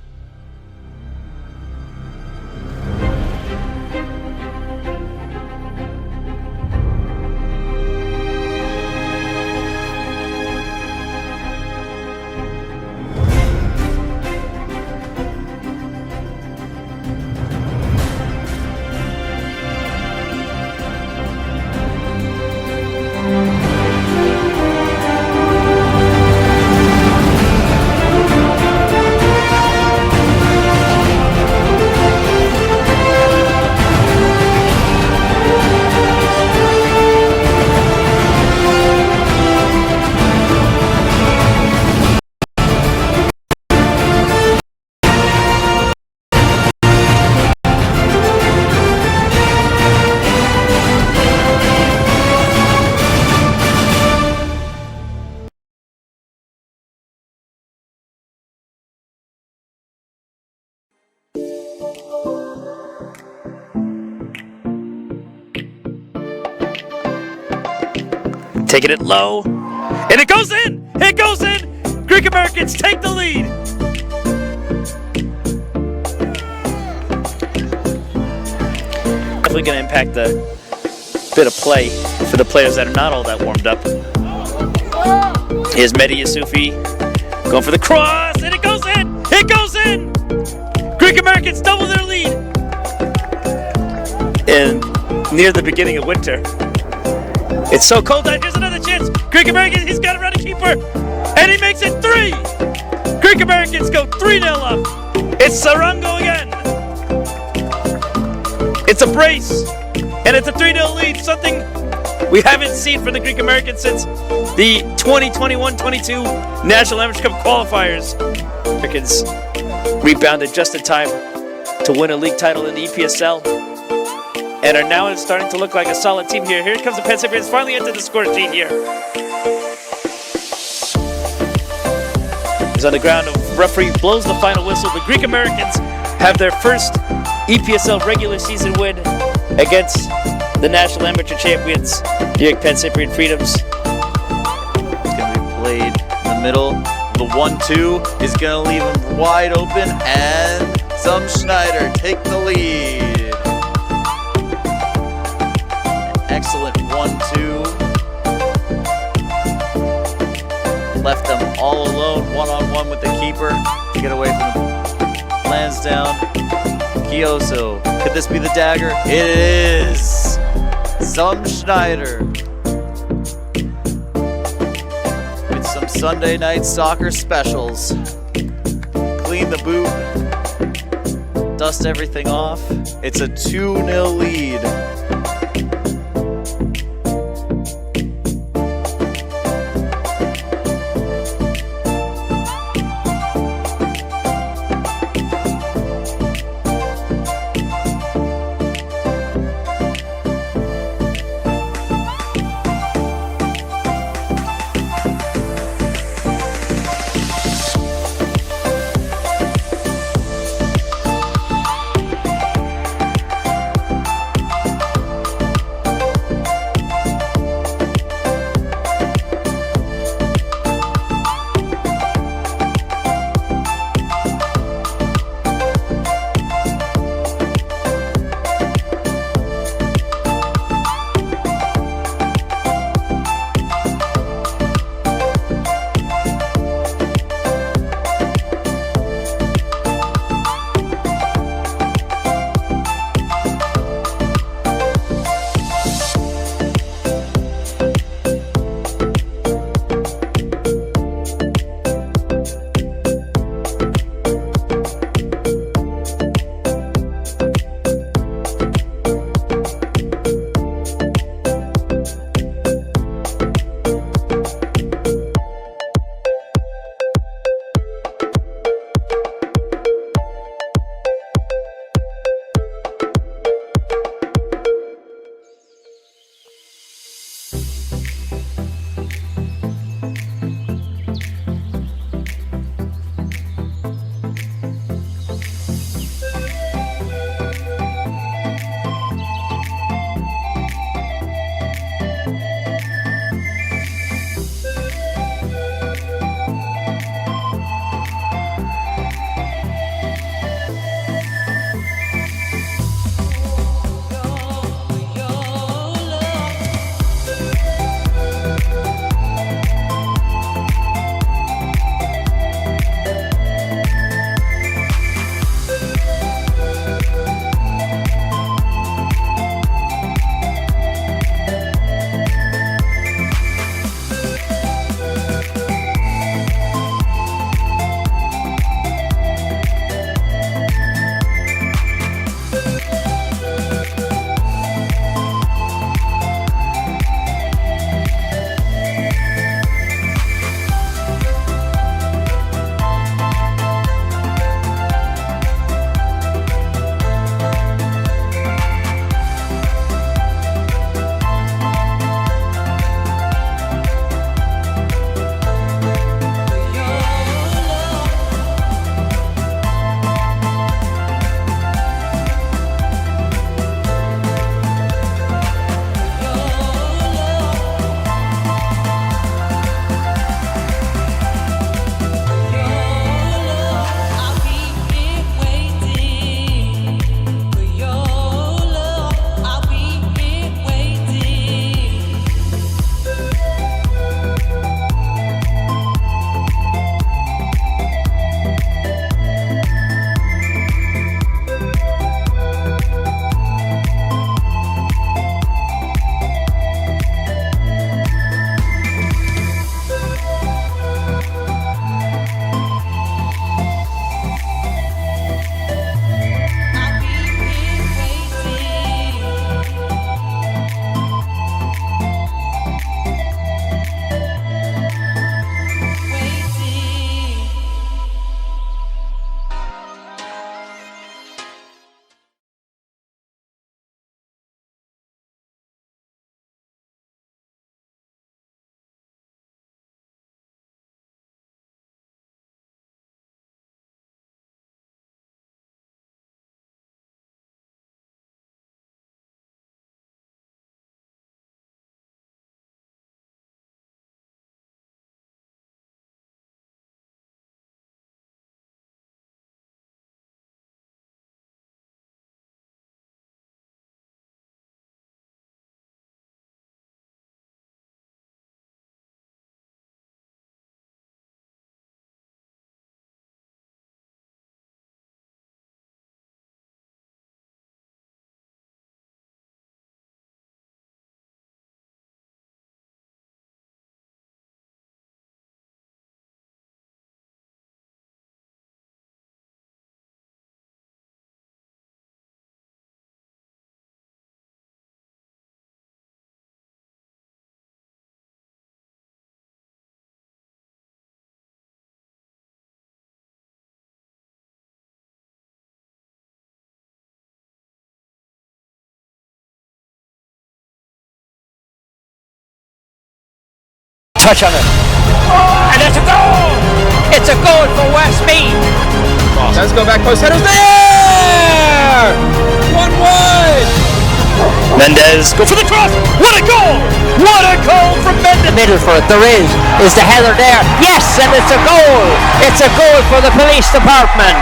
Taking it low, and it goes in! It goes in! Greek Americans take the lead! definitely going to impact the bit of play for the players that are not all that warmed up. Here's Mehdi Yusufi going for the cross, and it goes in! It goes in! Greek Americans double their lead! And near the beginning of winter. It's so cold out. Here's another chance. Greek Americans, he's got around a keeper, and he makes it 3! Greek Americans go 3-0 up. It's Sarango again. It's a brace, and it's a 3-0 lead, something we haven't seen from the Greek Americans since the 2021-22 National Amateur Cup qualifiers. Americans rebounded just in time to win a league title in the EPSL, and are now starting to look like a solid team here. Here comes the Penn Cyprians, finally entered the score sheet here. He's on the ground, the referee blows the final whistle. The Greek Americans have their first EPSL regular season win against the National Amateur Champions, New York Penn Cyprian Freedoms. It's going to be played in the middle. The 1-2 is going to leave him wide open, and Schneider take the lead. Excellent 1-2. Left them all alone, one-on-one with the keeper to get away from the Lansdowne. Kioso, could this be the dagger? It is! Schneider with some Sunday night soccer specials. Clean the boot, dust everything off. It's a 2-0 lead. touch on it. And it's a goal! It's a goal for Westmeath! Let's go back post. Header's there! 1-1! Mendez, go for the cross! What a goal! What a goal from Mendez! Middle for it, there is the header there. Yes, and it's a goal! It's a goal for the police department!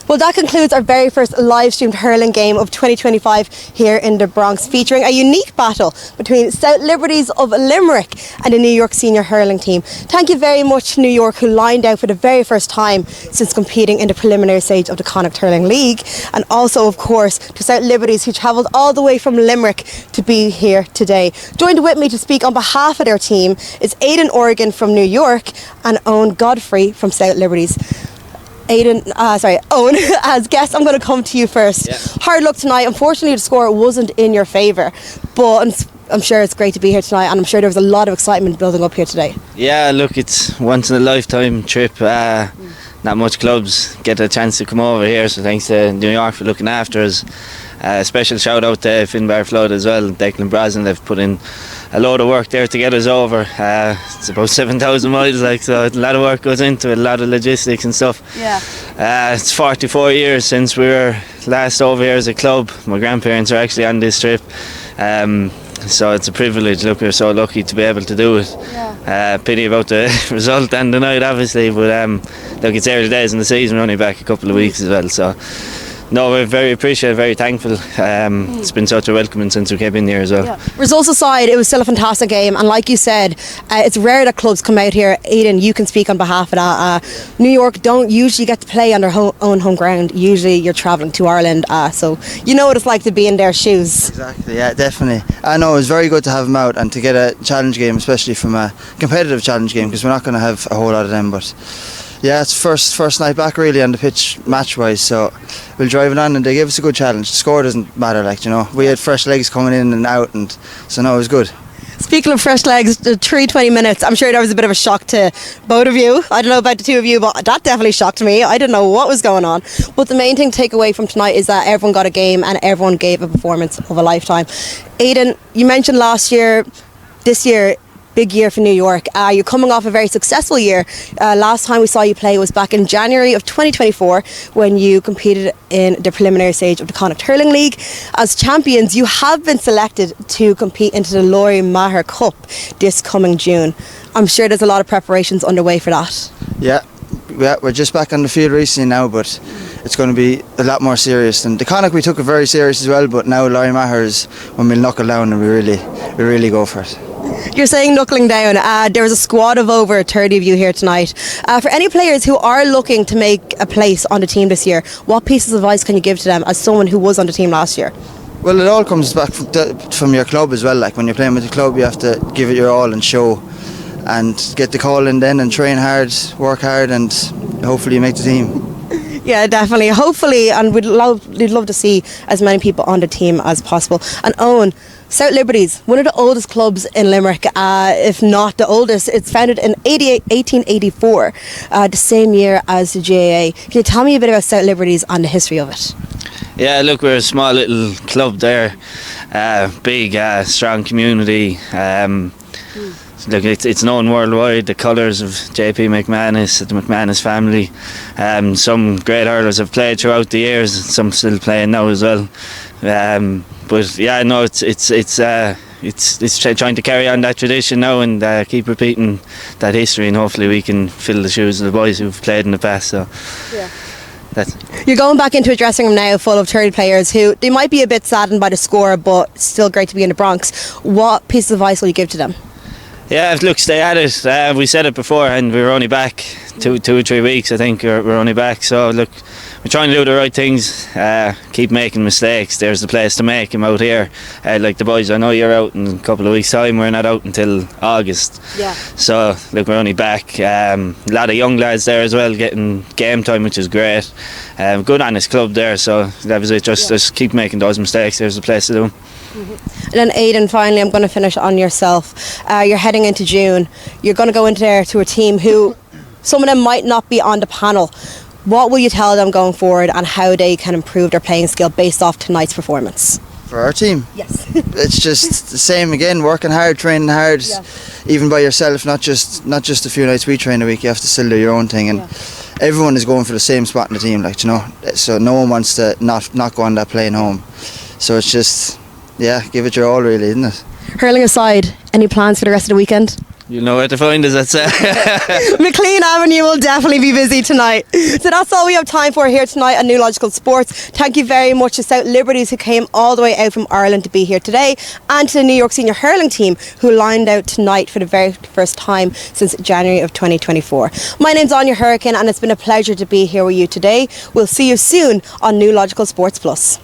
Well, that concludes our very first live streamed hurling game of 2025 here in the Bronx, featuring a unique battle between South Liberties of Limerick and the New York senior hurling team. Thank you very much to New York, who lined out for the very first time since competing in the preliminary stage of the Connacht Hurling League, and also of course to South Liberties, who travelled all the way from Limerick to be here today. Joined with me to speak on behalf of their team is Aidan Organ from New York and Owen Godfrey from South Liberties. Owen, as guest, I'm going to come to you first. Yeah. Hard luck tonight. Unfortunately, the score wasn't in your favour, but I'm sure it's great to be here tonight, and I'm sure there was a lot of excitement building up here today. Yeah, look, it's once in a lifetime trip. Not much clubs get a chance to come over here, so thanks to New York for looking after us. Special shout out to Finbar Flood as well, Declan Brosnan. They've put in a load of work there to get us over. It's about 7,000 miles, so a lot of work goes into it, a lot of logistics and stuff. Yeah. It's 44 years since we were last over here as a club. My grandparents are actually on this trip. So it's a privilege. Look, we're so lucky to be able to do it. Pity about the result and the night, obviously, but look, it's early days in the season. We're only back a couple of weeks as well, so no, we're very appreciative, very thankful. It's been such a welcoming since we came in here as well. Results aside, it was still a fantastic game, and like you said, it's rare that clubs come out here. Aidan, you can speak on behalf of that. New York don't usually get to play on their own home ground. Usually you're travelling to Ireland, so you know what it's like to be in their shoes. Exactly, yeah, definitely. I know it was very good to have them out and to get a challenge game, especially from a competitive challenge game, because we're not going to have a whole lot of them, but yeah, it's first night back really on the pitch match wise, so we'll drive it on, and they gave us a good challenge. The score doesn't matter, like, you know, we had fresh legs coming in and out, and so no, it was good. Speaking of fresh legs, the 320 minutes, I'm sure that was a bit of a shock to both of you. I don't know about the two of you, but that definitely shocked me. I didn't know what was going on. But the main thing to take away from tonight is that everyone got a game and everyone gave a performance of a lifetime. Aidan, you mentioned last year, this year, big year for New York. You're coming off a very successful year. Last time we saw you play was back in January of 2024 when you competed in the preliminary stage of the Connacht Hurling League. As champions, you have been selected to compete into the Laurie Maher Cup this coming June. I'm sure there's a lot of preparations underway for that. Yeah, we're just back on the field recently now, but it's going to be a lot more serious. And the Connacht, we took it very serious as well, but now Laurie Maher is when we'll knuckle down and we really go for it. You're saying knuckling down. There was a squad of over 30 of you here tonight. For any players who are looking to make a place on the team this year, what pieces of advice can you give to them as someone who was on the team last year? Well, it all comes back from your club as well. Like when you're playing with the club, you have to give it your all and show, and get the call in then and train hard, work hard, and hopefully you make the team. Yeah, definitely. Hopefully, and we'd love to see as many people on the team as possible. And Owen, South Liberties, one of the oldest clubs in Limerick, if not the oldest. It's founded in 1884, the same year as the GAA. Can you tell me a bit about South Liberties and the history of it? Yeah, look, we're a small little club there, big, strong community. Look, it's known worldwide, the colours of JP McManus, the McManus family. Some great hurlers have played throughout the years, some still playing now as well. But yeah, no, it's trying to carry on that tradition now and keep repeating that history, and hopefully we can fill the shoes of the boys who've played in the past. So yeah. You're going back into a dressing room now full of 30 players who they might be a bit saddened by the score, but still great to be in the Bronx. What piece of advice will you give to them? Yeah, look, stay at it. We said it before, and we were only back 2 or 3 weeks, I think. We're only back, so look, we're trying to do the right things. Keep making mistakes. There's the place to make them out here. Like the boys, I know you're out in a couple of weeks' time. We're not out until August. Yeah. So look, we're only back. A lot of young lads there as well, getting game time, which is great. Good honest club there. So that was it. Just keep making those mistakes. There's a place to do them. And then Aidan, finally, I'm going to finish on yourself. You're heading into June. You're going to go into there to a team who some of them might not be on the panel. What will you tell them going forward and how they can improve their playing skill based off tonight's performance? For our team? Yes. It's just the same again, working hard, training hard, even by yourself, not just a few nights we train a week. You have to still do your own thing, and everyone is going for the same spot in the team, like, you know, so no one wants to not go on that playing home. So it's just, yeah, give it your all really, isn't it? Hurling aside, any plans for the rest of the weekend? You know where to find us, that's McLean Avenue will definitely be busy tonight. So that's all we have time for here tonight on New Logical Sports. Thank you very much to South Liberties, who came all the way out from Ireland to be here today, and to the New York Senior Hurling team, who lined out tonight for the very first time since January of 2024. My name's Anya Hurricane, and it's been a pleasure to be here with you today. We'll see you soon on New Logical Sports Plus.